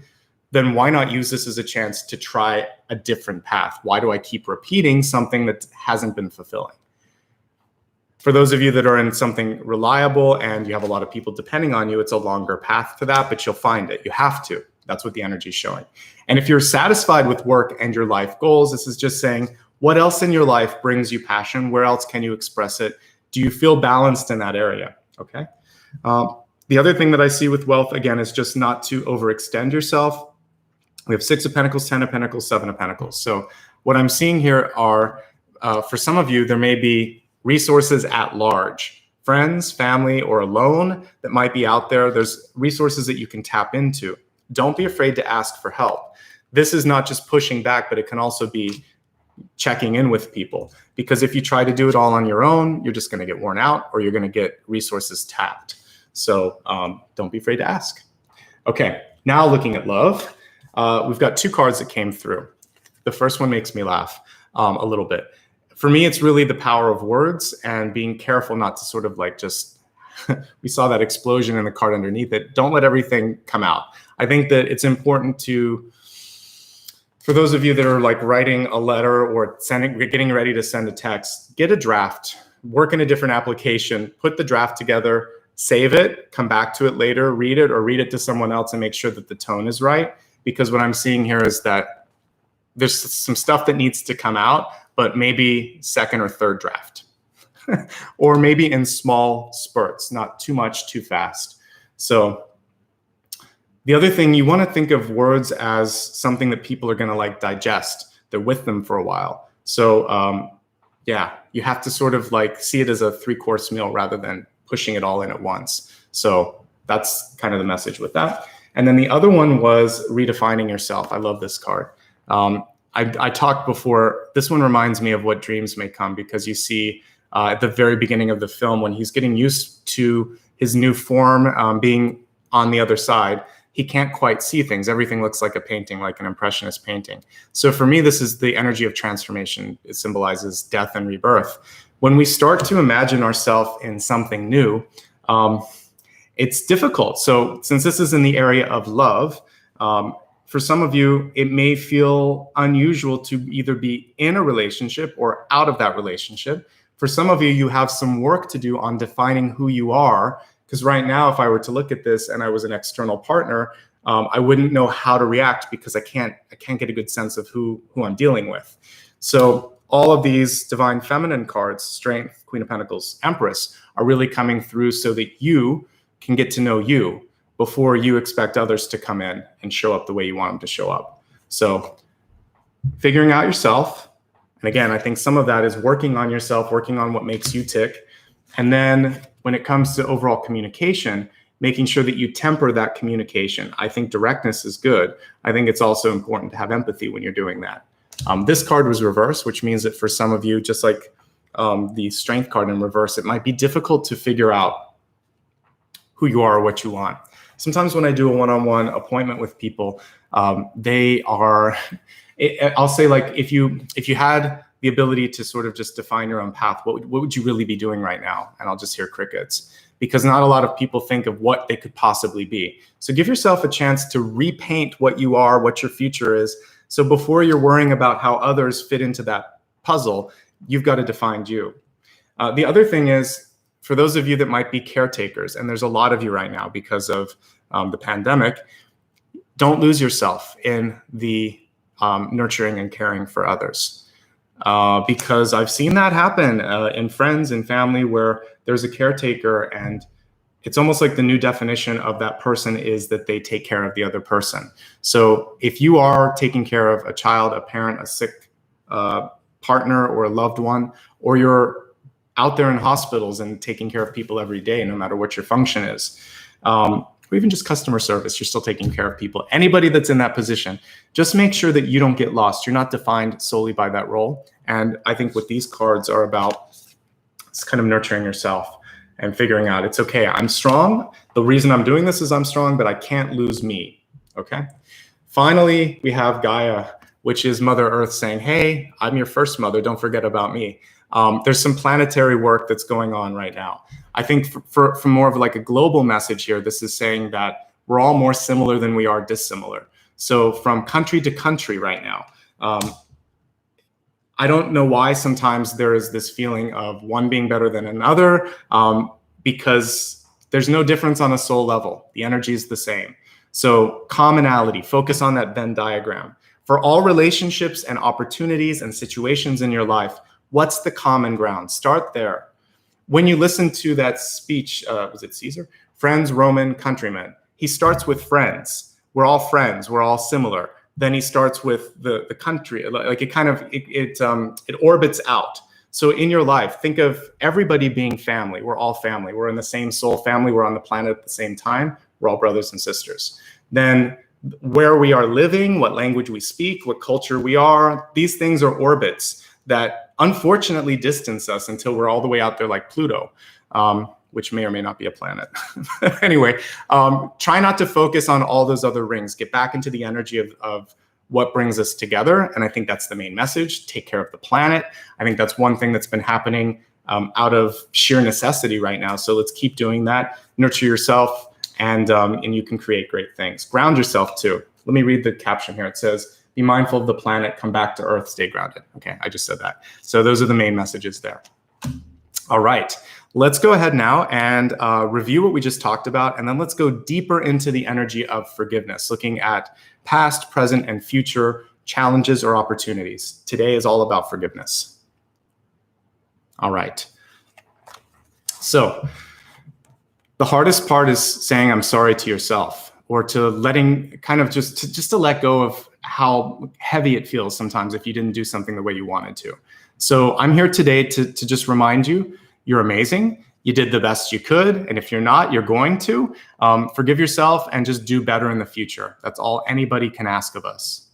then why not use this as a chance to try a different path? Why do I keep repeating something that hasn't been fulfilling? For those of you that are in something reliable and you have a lot of people depending on you, it's a longer path to that, but you'll find it. You have to. That's what the energy is showing. And if you're satisfied with work and your life goals, this is just saying, what else in your life brings you passion? Where else can you express it? Do you feel balanced in that area? Okay. The other thing that I see with wealth, again, is just not to overextend yourself. We have 6 of Pentacles, 10 of Pentacles, 7 of Pentacles. So what I'm seeing here are, for some of you, there may be resources at large, friends, family, or alone that might be out there. There's resources that you can tap into. Don't be afraid to ask for help. This is not just pushing back, but it can also be checking in with people. Because if you try to do it all on your own, you're just going to get worn out or you're going to get resources tapped. So don't be afraid to ask. Okay, now looking at love. We've got 2 cards that came through. The first one makes me laugh a little bit. For me, it's really the power of words and being careful not to sort of like just, we saw that explosion in the card underneath it. Don't let everything come out. I think that it's important to, for those of you that are like writing a letter or getting ready to send a text, get a draft, work in a different application, put the draft together, save it, come back to it later, read it or read it to someone else and make sure that the tone is right. Because what I'm seeing here is that there's some stuff that needs to come out, but maybe second or third draft, or maybe in small spurts, not too much, too fast. So the other thing, you want to think of words as something that people are going to like digest. They're with them for a while. So yeah, you have to sort of like see it as a 3-course meal rather than pushing it all in at once. So that's kind of the message with that. And then the other one was redefining yourself. I love this card. I talked before, this one reminds me of what dreams may come, because you see at the very beginning of the film when he's getting used to his new form, being on the other side, he can't quite see things. Everything looks like a painting, like an impressionist painting. So for me, this is the energy of transformation. It symbolizes death and rebirth. When we start to imagine ourselves in something new, it's difficult. So since this is in the area of love, for some of you, it may feel unusual to either be in a relationship or out of that relationship. For some of you, you have some work to do on defining who you are, because right now, if I were to look at this and I was an external partner, I wouldn't know how to react because I can't get a good sense of who I'm dealing with. So all of these divine feminine cards, Strength, Queen of Pentacles, Empress, are really coming through so that you can get to know you before you expect others to come in and show up the way you want them to show up. So figuring out yourself. And again, I think some of that is working on yourself, working on what makes you tick. And then when it comes to overall communication, making sure that you temper that communication. I think directness is good. I think it's also important to have empathy when you're doing that. This card was reversed, which means that for some of you, just like the Strength card in reverse, it might be difficult to figure out who you are or what you want. Sometimes when I do a one-on-one appointment with people, I'll say, like, if you had the ability to sort of just define your own path, what would you really be doing right now? And I'll just hear crickets, because not a lot of people think of what they could possibly be. So give yourself a chance to repaint what you are, what your future is. So before you're worrying about how others fit into that puzzle, you've got to define you. The other thing is, for those of you that might be caretakers, and there's a lot of you right now because of the pandemic, don't lose yourself in the nurturing and caring for others. Because I've seen that happen in friends and family where there's a caretaker, and it's almost like the new definition of that person is that they take care of the other person. So if you are taking care of a child, a parent, a sick partner, or a loved one, or you're out there in hospitals and taking care of people every day, no matter what your function is, or even just customer service, you're still taking care of people. Anybody that's in that position, just make sure that you don't get lost. You're not defined solely by that role. And I think what these cards are about is kind of nurturing yourself and figuring out, it's okay, I'm strong. The reason I'm doing this is I'm strong, but I can't lose me, okay? Finally, we have Gaia, which is Mother Earth saying, hey, I'm your first mother, don't forget about me. There's some planetary work that's going on right now. I think for more of like a global message here, this is saying that we're all more similar than we are dissimilar. So from country to country right now, I don't know why sometimes there is this feeling of one being better than another, because there's no difference on a soul level. The energy is the same. So commonality, focus on that Venn diagram. For all relationships and opportunities and situations in your life, what's the common ground? Start there. When you listen to that speech, was it Caesar? Friends, Roman, countrymen. He starts with friends. We're all friends. We're all similar. Then he starts with the country. Like it orbits out. So in your life, think of everybody being family. We're all family. We're in the same soul family. We're on the planet at the same time. We're all brothers and sisters. Then where we are living, what language we speak, what culture we are, these things are orbits that unfortunately distance us until we're all the way out there like Pluto, which may or may not be a planet. Anyway, try not to focus on all those other rings. Get back into the energy of what brings us together. And I think that's the main message. Take care of the planet. I think that's one thing that's been happening out of sheer necessity right now. So let's keep doing that. Nurture yourself, and you can create great things. Ground yourself too. Let me read the caption here. It says, be mindful of the planet, come back to Earth, stay grounded. Okay, I just said that. So those are the main messages there. All right, let's go ahead now and review what we just talked about, and then let's go deeper into the energy of forgiveness, looking at past, present, and future challenges or opportunities. Today is all about forgiveness. All right. So the hardest part is saying I'm sorry to yourself, or to letting kind of just to let go of how heavy it feels sometimes if you didn't do something the way you wanted to. So I'm here today to just remind you, you're amazing. You did the best you could. And if you're not, you're going to. Forgive yourself and just do better in the future. That's all anybody can ask of us.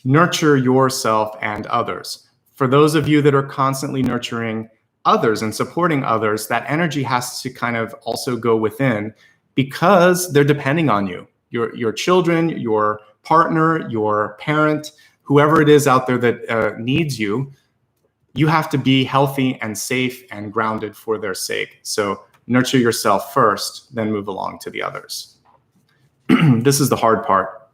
Nurture yourself and others. For those of you that are constantly nurturing others and supporting others, that energy has to kind of also go within, because they're depending on you. your children, your partner, your parent, whoever it is out there that needs you, you have to be healthy and safe and grounded for their sake. So nurture yourself first, then move along to the others. This is the hard part.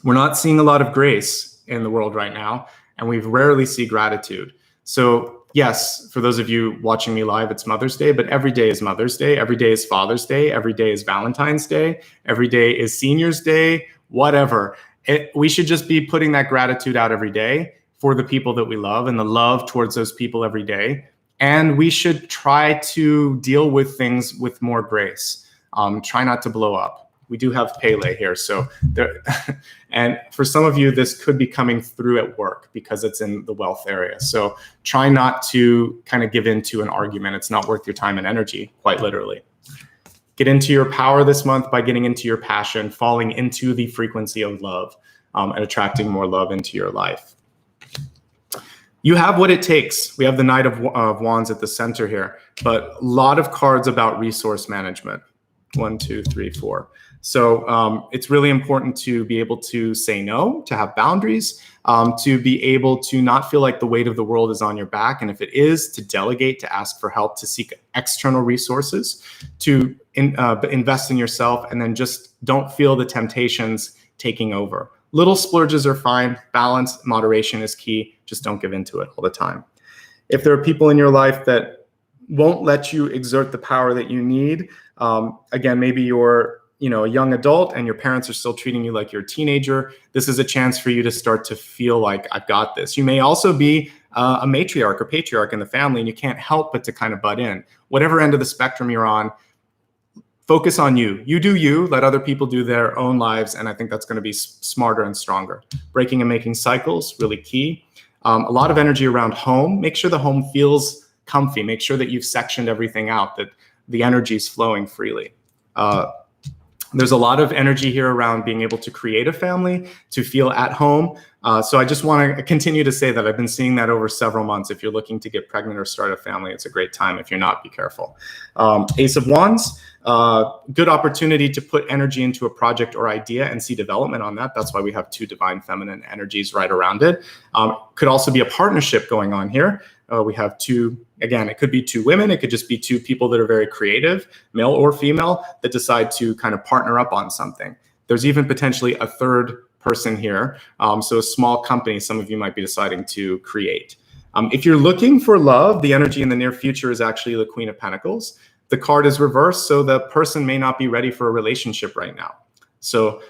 We're not seeing a lot of grace in the world right now, and we rarely see gratitude. So yes, for those of you watching me live, it's Mother's Day, but every day is Mother's Day. Every day is Father's Day. Every day is Valentine's Day. Every day is Senior's Day, whatever. We should just be putting that gratitude out every day for the people that we love and the love towards those people every day. And we should try to deal with things with more grace. Try not to blow up. We do have Pele here. So there, and for some of you, this could be coming through at work because it's in the wealth area. So try not to kind of give into an argument. It's not worth your time and energy, quite literally. Get into your power this month by getting into your passion, falling into the frequency of love, and attracting more love into your life. You have what it takes. We have the Knight of Wands at the center here, but a lot of cards about resource management. 1, 2, 3, 4. So it's really important to be able to say no, to have boundaries, to be able to not feel like the weight of the world is on your back. And if it is, to delegate, to ask for help, to seek external resources, to invest in yourself, and then just don't feel the temptations taking over. Little splurges are fine. Balance, moderation is key. Just don't give into it all the time. If there are people in your life that won't let you exert the power that you need, again, maybe you're a young adult and your parents are still treating you like you're a teenager, this is a chance for you to start to feel like, I've got this. You may also be a matriarch or patriarch in the family, and you can't help but to kind of butt in. Whatever end of the spectrum you're on, focus on you. You do you, let other people do their own lives, and I think that's going to be smarter and stronger. Breaking and making cycles, really key. A lot of energy around home. Make sure the home feels comfy. Make sure that you've sectioned everything out, that the energy is flowing freely. There's a lot of energy here around being able to create a family, to feel at home. So I just want to continue to say that I've been seeing that over several months. If you're looking to get pregnant or start a family, it's a great time. If you're not, be careful. Ace of Wands, good opportunity to put energy into a project or idea and see development on that. That's why we have 2 divine feminine energies right around it. Could also be a partnership going on here. We have 2, again, it could be 2 women. It could just be 2 people that are very creative, male or female, that decide to kind of partner up on something. There's even potentially a 3rd person here. So a small company, some of you might be deciding to create. If you're looking for love, the energy in the near future is actually the Queen of Pentacles. The card is reversed, so the person may not be ready for a relationship right now. So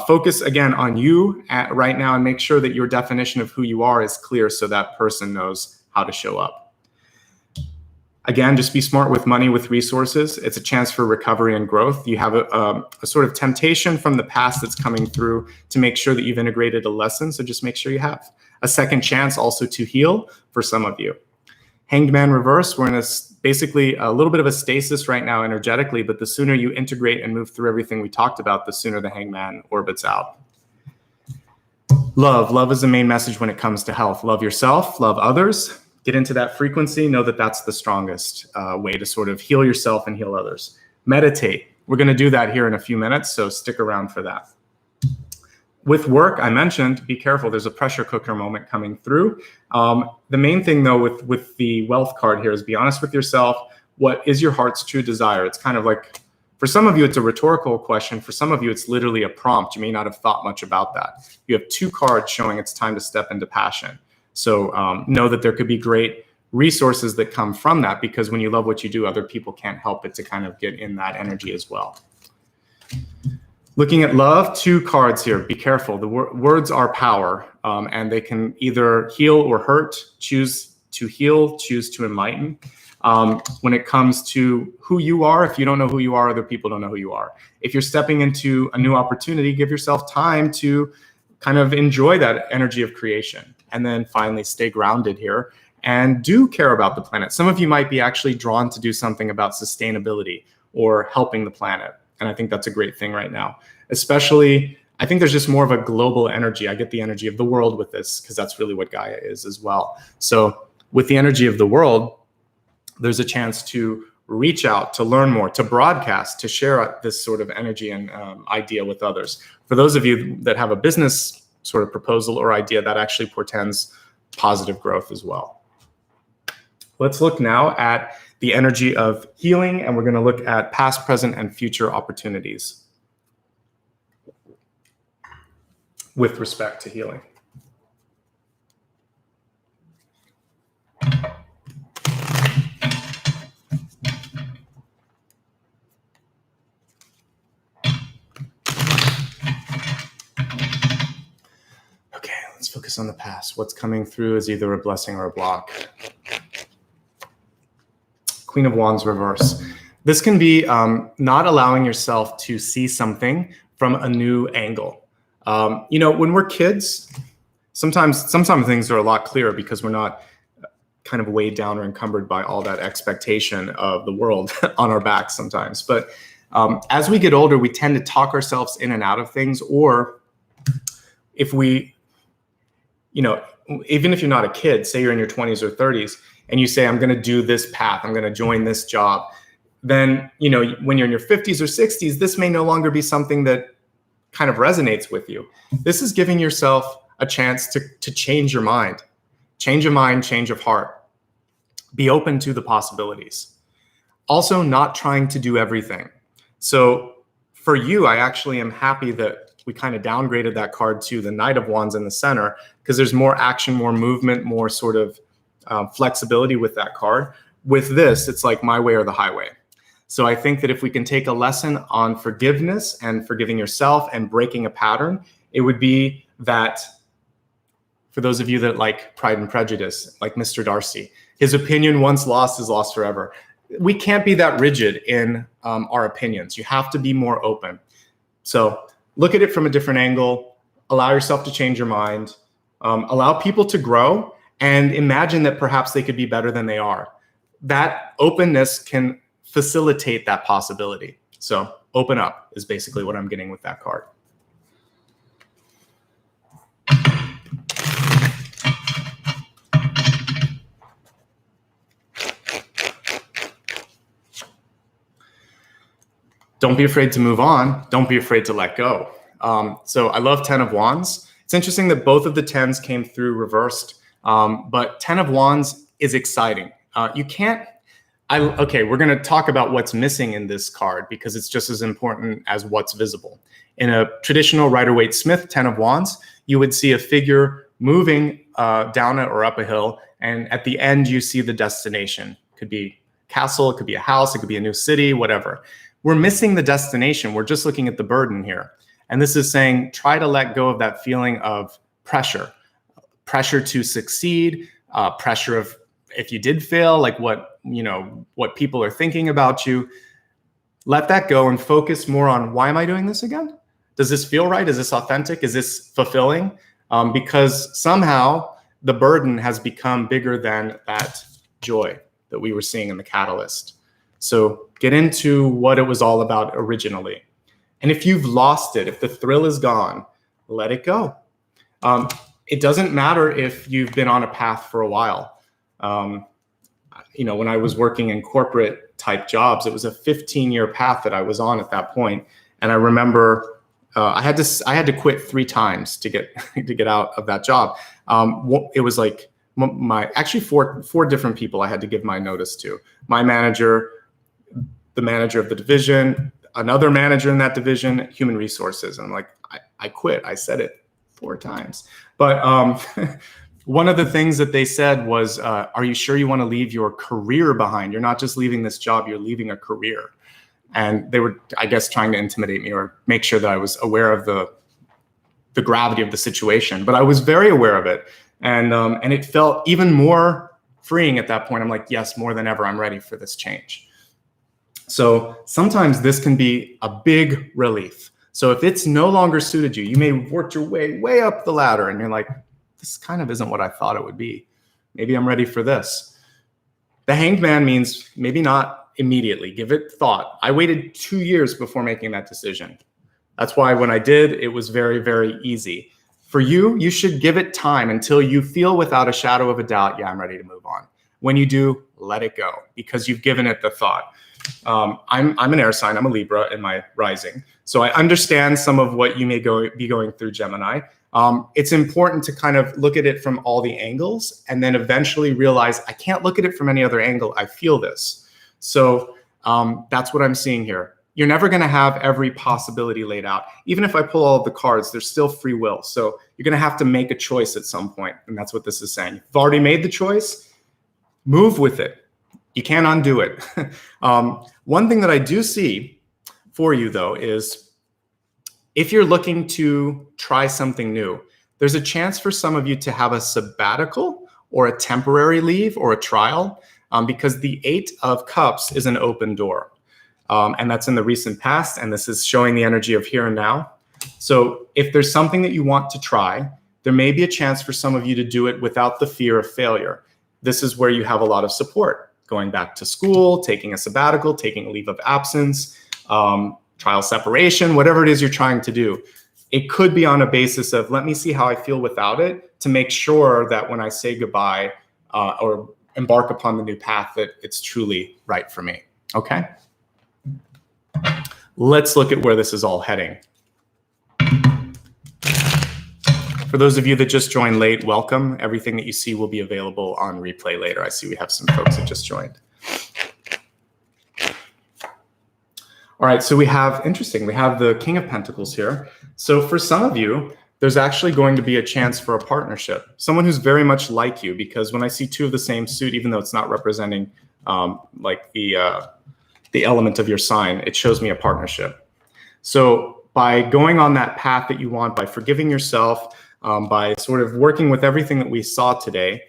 focus again on you right now and make sure that your definition of who you are is clear so that person knows how to show up. Again, just be smart with money, with resources. It's a chance for recovery and growth. You have a sort of temptation from the past that's coming through to make sure that you've integrated a lesson. So just make sure you have a second chance also to heal for some of you. Hanged Man reverse, we're in basically a little bit of a stasis right now energetically, but the sooner you integrate and move through everything we talked about, the sooner the Hanged Man orbits out. Love is the main message when it comes to health. Love yourself, love others, get into that frequency, know that that's the strongest way to sort of heal yourself and heal others. Meditate. We're going to do that here in a few minutes, so stick around for that. With work, I mentioned, be careful. There's a pressure cooker moment coming through. The main thing, though, with the wealth card here is be honest with yourself. What is your heart's true desire? It's kind of like, for some of you, it's a rhetorical question. For some of you, it's literally a prompt. You may not have thought much about that. You have 2 cards showing it's time to step into passion. So know that there could be great resources that come from that, because when you love what you do, other people can't help it to kind of get in that energy as well. Looking at love, 2 cards here. Be careful. The words are power, and they can either heal or hurt. Choose to heal, choose to enlighten. When it comes to who you are, if you don't know who you are, other people don't know who you are. If you're stepping into a new opportunity, give yourself time to kind of enjoy that energy of creation. And then finally, stay grounded here and do care about the planet. Some of you might be actually drawn to do something about sustainability or helping the planet. And I think that's a great thing right now. Especially, I think there's just more of a global energy. I get the energy of the world with this because that's really what Gaia is as well. So with the energy of the world, there's a chance to reach out, to learn more, to broadcast, to share this sort of energy and idea with others. For those of you that have a business sort of proposal or idea, that actually portends positive growth as well. Let's look now at the energy of healing, and we're going to look at past, present, and future opportunities with respect to healing. Okay, let's focus on the past. What's coming through is either a blessing or a block. Queen of Wands reverse. This can be not allowing yourself to see something from a new angle. You know, when we're kids, sometimes things are a lot clearer because we're not kind of weighed down or encumbered by all that expectation of the world on our backs sometimes. But as we get older, we tend to talk ourselves in and out of things, or if we, you know, even if you're not a kid, say you're in your 20s or 30s, and you say, I'm going to do this path, I'm going to join this job, then, you know, when you're in your 50s or 60s, this may no longer be something that kind of resonates with you. This is giving yourself a chance to change your mind, change of heart, be open to the possibilities. Also, not trying to do everything. So for you, I actually am happy that we kind of downgraded that card to the Knight of Wands in the center, because there's more action, more movement, more sort of flexibility with that card. With this, it's like my way or the highway. So I think that if we can take a lesson on forgiveness and forgiving yourself and breaking a pattern, it would be that for those of you that like Pride and Prejudice, like Mr. Darcy, his opinion once lost is lost forever. We can't be that rigid in our opinions. You have to be more open. So look at it from a different angle, allow yourself to change your mind, allow people to grow, and imagine that perhaps they could be better than they are. That openness can facilitate that possibility. So open up is basically what I'm getting with that card. Don't be afraid to move on. Don't be afraid to let go. So I love 10 of Wands. It's interesting that both of the 10s came through reversed, but 10 of Wands is exciting. Okay, we're going to talk about what's missing in this card because it's just as important as what's visible. In a traditional Rider-Waite-Smith 10 of Wands, you would see a figure moving down or up a hill, and at the end you see the destination. It could be a castle, it could be a house, it could be a new city, whatever. We're missing the destination. We're just looking at the burden here. And this is saying, try to let go of that feeling of pressure to succeed, pressure of if you did fail, like what people are thinking about you. Let that go and focus more on, why am I doing this again? Does this feel right? Is this authentic? Is this fulfilling? Because somehow the burden has become bigger than that joy that we were seeing in the catalyst. So get into what it was all about originally. And if you've lost it, if the thrill is gone, let it go. It doesn't matter if you've been on a path for a while. When I was working in corporate type jobs, it was a 15-year path that I was on at that point. And I remember I had to quit 3 times to get out of that job. It was like four different people I had to give my notice to. My manager, the manager of the division, another manager in that division, human resources. And I'm like, I quit. I said it 4 times. But one of the things that they said was, are you sure you want to leave your career behind? You're not just leaving this job, you're leaving a career. And they were, I guess, trying to intimidate me or make sure that I was aware of the gravity of the situation. But I was very aware of it. And it felt even more freeing at that point. I'm like, yes, more than ever, I'm ready for this change. So sometimes this can be a big relief. So if it's no longer suited you, you may have worked your way up the ladder and you're like, this kind of isn't what I thought it would be. Maybe I'm ready for this. The Hanged Man means maybe not immediately. Give it thought. I waited 2 years before making that decision. That's why when I did, it was very, very easy. For you, you should give it time until you feel without a shadow of a doubt, yeah, I'm ready to move on. When you do, let it go because you've given it the thought. I'm an air sign. I'm a Libra in my rising. So I understand some of what you may be going through, Gemini. It's important to kind of look at it from all the angles and then eventually realize I can't look at it from any other angle. I feel this. So that's what I'm seeing here. You're never going to have every possibility laid out. Even if I pull all of the cards, there's still free will. So you're going to have to make a choice at some point. And that's what this is saying. You've already made the choice, move with it. You can't undo it. One thing that I do see for you, though, is if you're looking to try something new, there's a chance for some of you to have a sabbatical or a temporary leave or a trial because the 8 of Cups is an open door. And that's in the recent past, and this is showing the energy of here and now. So if there's something that you want to try, there may be a chance for some of you to do it without the fear of failure. This is where you have a lot of support. Going back to school, taking a sabbatical, taking a leave of absence, trial separation, whatever it is you're trying to do. It could be on a basis of, let me see how I feel without it to make sure that when I say goodbye or embark upon the new path, that it's truly right for me, okay? Let's look at where this is all heading. For those of you that just joined late, welcome. Everything that you see will be available on replay later. I see we have some folks that just joined. All right, so we have the King of Pentacles here. So for some of you, there's actually going to be a chance for a partnership. Someone who's very much like you, because when I see 2 of the same suit, even though it's not representing like the element of your sign, it shows me a partnership. So by going on that path that you want, by forgiving yourself, by sort of working with everything that we saw today,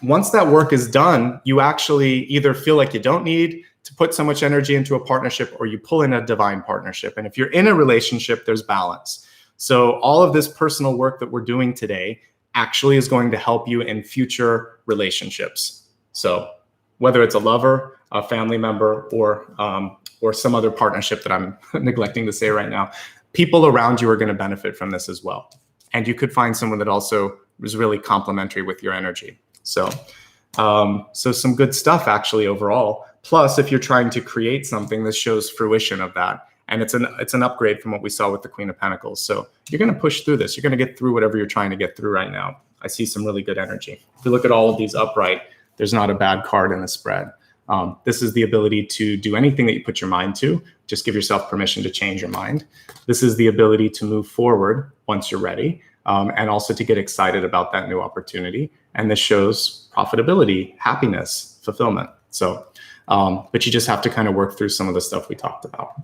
once that work is done, you actually either feel like you don't need to put so much energy into a partnership or you pull in a divine partnership. And if you're in a relationship, there's balance. So all of this personal work that we're doing today actually is going to help you in future relationships. So whether it's a lover, a family member, or some other partnership that I'm neglecting to say right now, people around you are going to benefit from this as well. And you could find someone that also is really complementary with your energy. So some good stuff actually overall. Plus, if you're trying to create something, this shows fruition of that. And it's an upgrade from what we saw with the Queen of Pentacles. So you're going to push through this. You're going to get through whatever you're trying to get through right now. I see some really good energy. If you look at all of these upright, there's not a bad card in the spread. This is the ability to do anything that you put your mind to. Just give yourself permission to change your mind. This is the ability to move forward once you're ready, and also to get excited about that new opportunity. And this shows profitability, happiness, fulfillment. So, but you just have to kind of work through some of the stuff we talked about.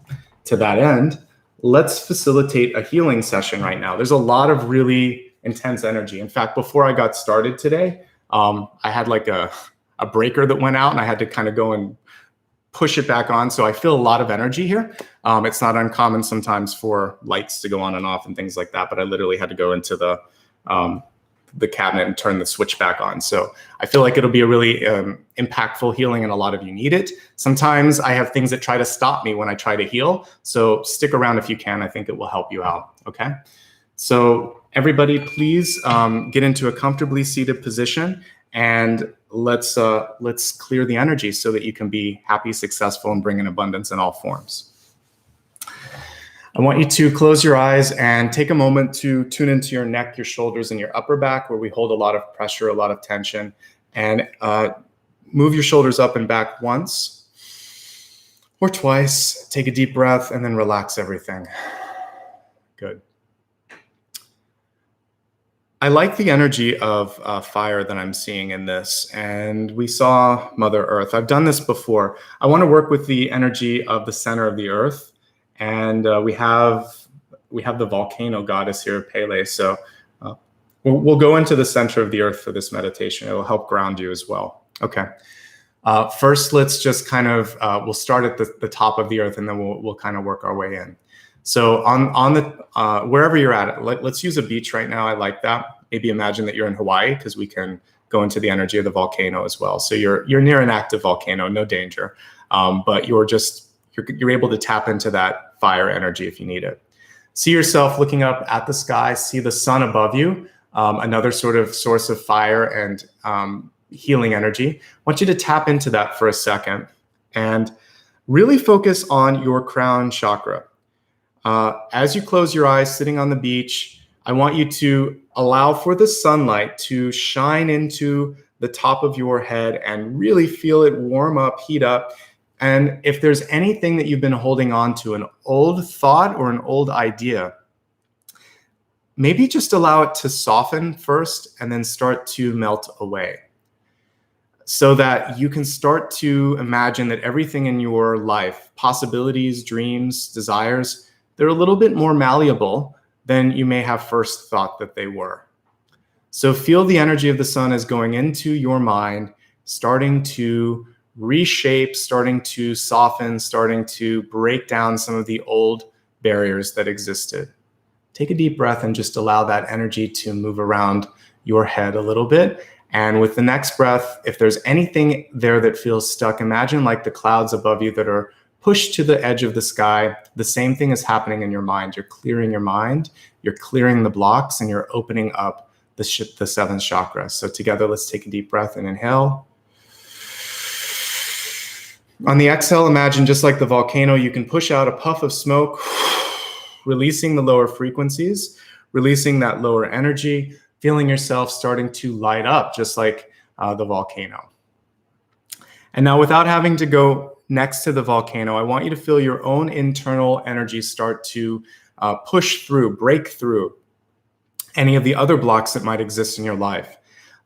To that end, let's facilitate a healing session right now. There's a lot of really intense energy. In fact, before I got started today, I had like a breaker that went out and I had to kind of go and push it back on. So I feel a lot of energy here. It's not uncommon sometimes for lights to go on and off and things like that, but I literally had to go into the cabinet and turn the switch back on. So I feel like it'll be a really impactful healing and a lot of you need it. Sometimes I have things that try to stop me when I try to heal. So stick around if you can. I think it will help you out. Okay. So everybody, please get into a comfortably seated position and let's clear the energy so that you can be happy, successful, and bring in abundance in all forms. I want you to close your eyes and take a moment to tune into your neck, your shoulders, and your upper back, where we hold a lot of pressure, a lot of tension, and move your shoulders up and back once or twice. Take a deep breath and then relax everything. Good. I like the energy of fire that I'm seeing in this, and we saw Mother Earth. I've done this before. I want to work with the energy of the center of the earth, and we have the volcano goddess here, Pele. So we'll go into the center of the earth for this meditation. It will help ground you as well. Okay. First, let's just kind of we'll start at the top of the earth, and then we'll kind of work our way in. So on the wherever you're at, let's use a beach right now. I like that. Maybe imagine that you're in Hawaii, because we can go into the energy of the volcano as well. So you're near an active volcano, no danger, but you're able to tap into that fire energy if you need it. See yourself looking up at the sky. See the sun above you, another sort of source of fire and healing energy. I want you to tap into that for a second and really focus on your crown chakra. As you close your eyes, sitting on the beach, I want you to allow for the sunlight to shine into the top of your head and really feel it warm up, heat up. And if there's anything that you've been holding on to, an old thought or an old idea, maybe just allow it to soften first and then start to melt away, so that you can start to imagine that everything in your life, possibilities, dreams, desires, they're a little bit more malleable than you may have first thought that they were. So feel the energy of the sun as going into your mind, starting to reshape, starting to soften, starting to break down some of the old barriers that existed. Take a deep breath and just allow that energy to move around your head a little bit. And with the next breath, if there's anything there that feels stuck, imagine like the clouds above you that are pushed to the edge of the sky. The same thing is happening in your mind. You're clearing your mind, you're clearing the blocks, and you're opening up the seventh chakra. So together, let's take a deep breath and inhale. On the exhale, imagine just like the volcano, you can push out a puff of smoke, releasing the lower frequencies, releasing that lower energy, feeling yourself starting to light up just like the volcano. And now, without having to go next to the volcano, I want you to feel your own internal energy start to push through, break through any of the other blocks that might exist in your life.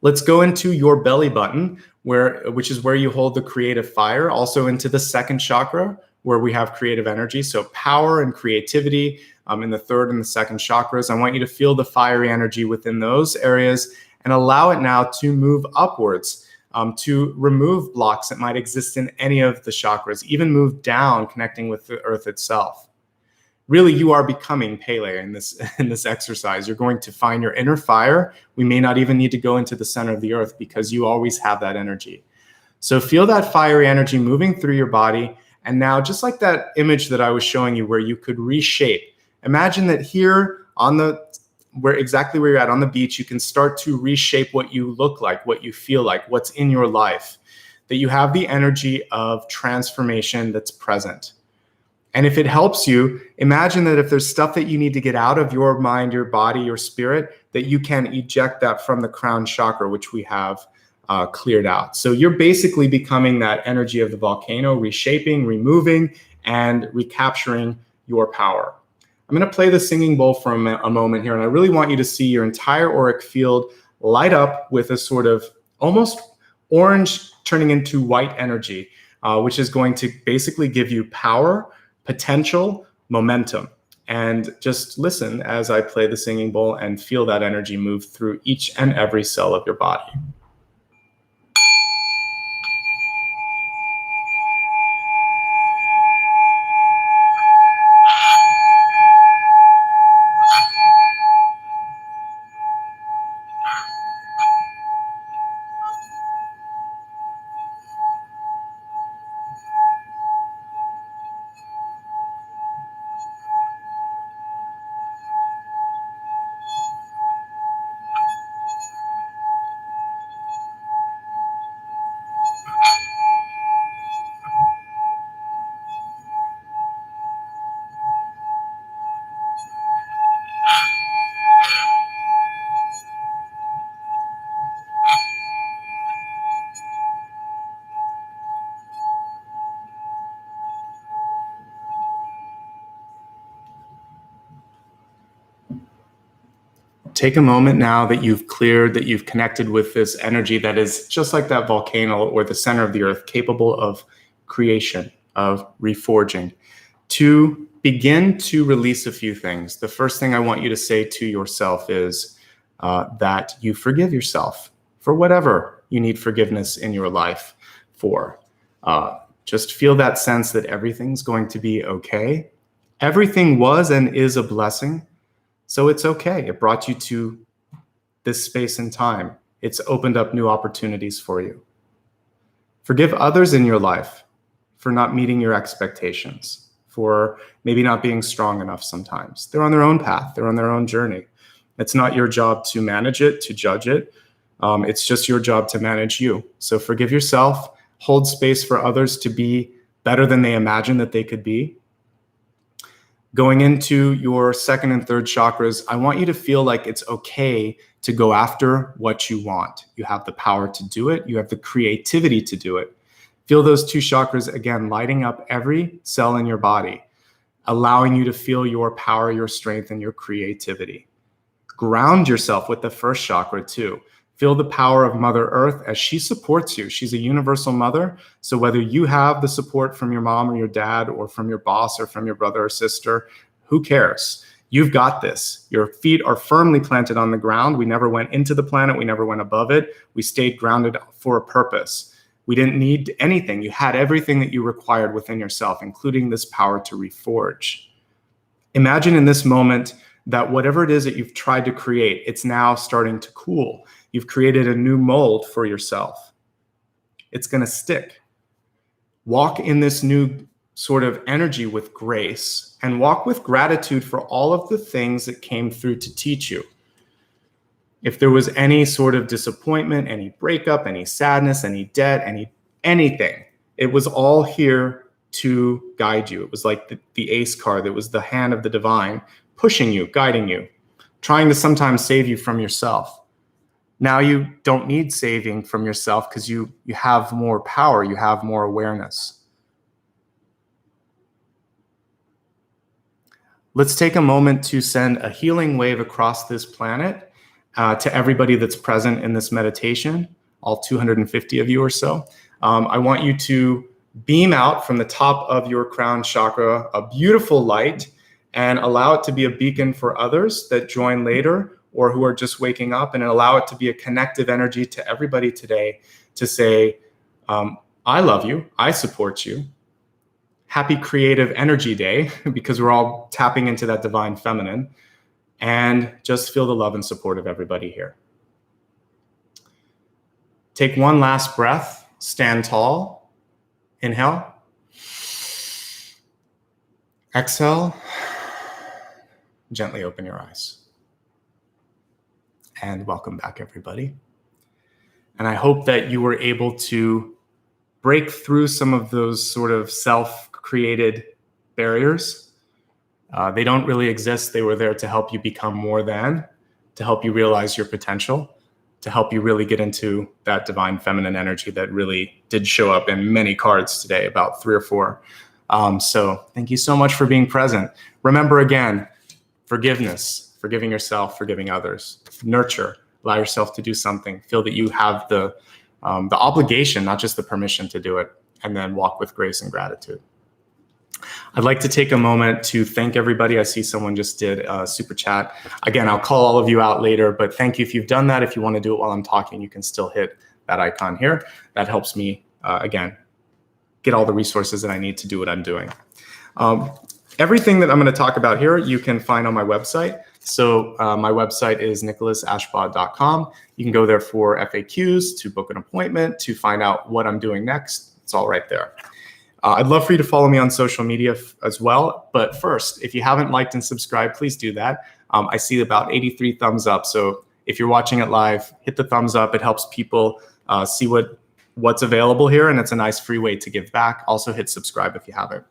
Let's go into your belly button, which is where you hold the creative fire, also into the second chakra, where we have creative energy. So power and creativity in the third and the second chakras. I want you to feel the fiery energy within those areas and allow it now to move upwards, to remove blocks that might exist in any of the chakras, even move down, connecting with the earth itself. Really, you are becoming Pele in this exercise. You're going to find your inner fire. We may not even need to go into the center of the earth because you always have that energy. So feel that fiery energy moving through your body. And now, just like that image that I was showing you where you could reshape, imagine that here on exactly where you're at on the beach, you can start to reshape what you look like, what you feel like, what's in your life, that you have the energy of transformation that's present. And if it helps you, imagine that if there's stuff that you need to get out of your mind, your body, your spirit, that you can eject that from the crown chakra, which we have cleared out. So you're basically becoming that energy of the volcano, reshaping, removing, and recapturing your power. I'm going to play the singing bowl for a moment here, and I really want you to see your entire auric field light up with a sort of almost orange turning into white energy, which is going to basically give you power, potential, momentum. And just listen as I play the singing bowl and feel that energy move through each and every cell of your body. Take a moment now that you've cleared, that you've connected with this energy that is just like that volcano or the center of the earth, capable of creation, of reforging, to begin to release a few things. The first thing I want you to say to yourself is that you forgive yourself for whatever you need forgiveness in your life for. Just feel that sense that everything's going to be okay. Everything was and is a blessing. So it's okay. It brought you to this space and time. It's opened up new opportunities for you. Forgive others in your life for not meeting your expectations, for maybe not being strong enough sometimes. They're on their own path. They're on their own journey. It's not your job to manage it, to judge it. It's just your job to manage you. So forgive yourself, hold space for others to be better than they imagine that they could be. Going into your second and third chakras, I want you to feel like it's okay to go after what you want. You have the power to do it. You have the creativity to do it. Feel those two chakras, again, lighting up every cell in your body, allowing you to feel your power, your strength, and your creativity. Ground yourself with the first chakra too. Feel the power of Mother Earth as she supports you. She's a universal mother. So whether you have the support from your mom or your dad or from your boss or from your brother or sister, who cares? You've got this. Your feet are firmly planted on the ground. We never went into the planet. We never went above it. We stayed grounded for a purpose. We didn't need anything. You had everything that you required within yourself, including this power to reforge. Imagine in this moment that whatever it is that you've tried to create, it's now starting to cool. You've created a new mold for yourself. It's going to stick. Walk in this new sort of energy with grace and walk with gratitude for all of the things that came through to teach you. If there was any sort of disappointment, any breakup, any sadness, any debt, anything, it was all here to guide you. It was like the ace card. That was the hand of the divine pushing you, guiding you, trying to sometimes save you from yourself. Now you don't need saving from yourself because you have more power, you have more awareness. Let's take a moment to send a healing wave across this planet to everybody that's present in this meditation, all 250 of you or so. I want you to beam out from the top of your crown chakra a beautiful light and allow it to be a beacon for others that join later or who are just waking up, and allow it to be a connective energy to everybody today to say, I love you, I support you. Happy Creative Energy Day, because we're all tapping into that divine feminine, and just feel the love and support of everybody here. Take one last breath, stand tall, inhale, exhale, gently open your eyes. And welcome back, everybody. And I hope that you were able to break through some of those sort of self-created barriers. They don't really exist. They were there to help you become more than, to help you realize your potential, to help you really get into that divine feminine energy that really did show up in many cards today, about 3 or 4. So thank you so much for being present. Remember again, forgiveness, forgiving yourself, forgiving others, nurture, allow yourself to do something, feel that you have the obligation, not just the permission to do it, and then walk with grace and gratitude. I'd like to take a moment to thank everybody. I see someone just did a super chat. Again, I'll call all of you out later, but thank you if you've done that. If you want to do it while I'm talking, you can still hit that icon here. That helps me, again, get all the resources that I need to do what I'm doing. Everything that I'm going to talk about here, you can find on my website. So my website is nicholasashbaugh.com. You can go there for FAQs, to book an appointment, to find out what I'm doing next. It's all right there. I'd love for you to follow me on social media as well. But first, if you haven't liked and subscribed, please do that. I see about 83 thumbs up. So if you're watching it live, hit the thumbs up. It helps people see what's available here. And it's a nice free way to give back. Also hit subscribe if you haven't.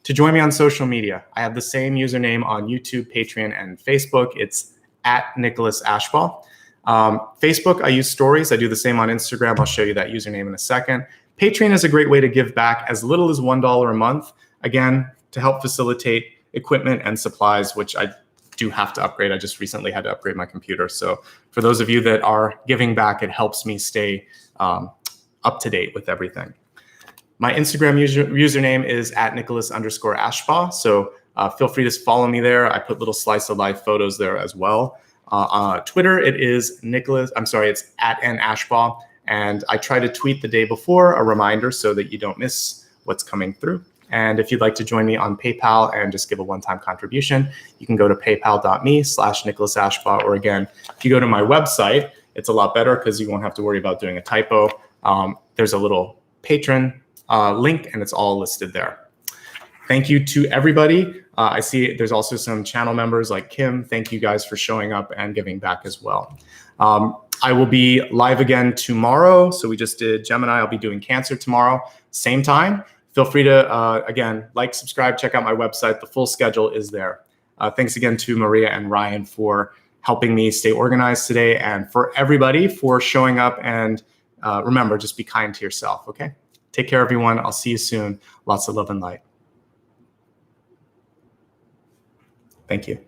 To join me on social media, I have the same username on YouTube, Patreon, and Facebook. It's @NicholasAshbaugh. Facebook, I use stories. I do the same on Instagram. I'll show you that username in a second. Patreon is a great way to give back as little as $1 a month, again, to help facilitate equipment and supplies, which I do have to upgrade. I just recently had to upgrade my computer. So for those of you that are giving back, it helps me stay up to date with everything. My Instagram username is @Nicholas_Ashbaugh. So feel free to follow me there. I put little slice of life photos there as well. Twitter, it's @NAshbaugh. And I try to tweet the day before, a reminder so that you don't miss what's coming through. And if you'd like to join me on PayPal and just give a one-time contribution, you can go to paypal.me/NicholasAshbaugh. Or again, if you go to my website, it's a lot better because you won't have to worry about doing a typo. There's a little patron link, and it's all listed there. Thank you to everybody. I see there's also some channel members like Kim. Thank you guys for showing up and giving back as well. I will be live again tomorrow. So we just did Gemini. I'll be doing Cancer tomorrow, same time. Feel free to, again, like, subscribe, check out my website. The full schedule is there. Thanks again to Maria and Ryan for helping me stay organized today, and for everybody for showing up. And remember, just be kind to yourself, okay? Take care, everyone. I'll see you soon. Lots of love and light. Thank you.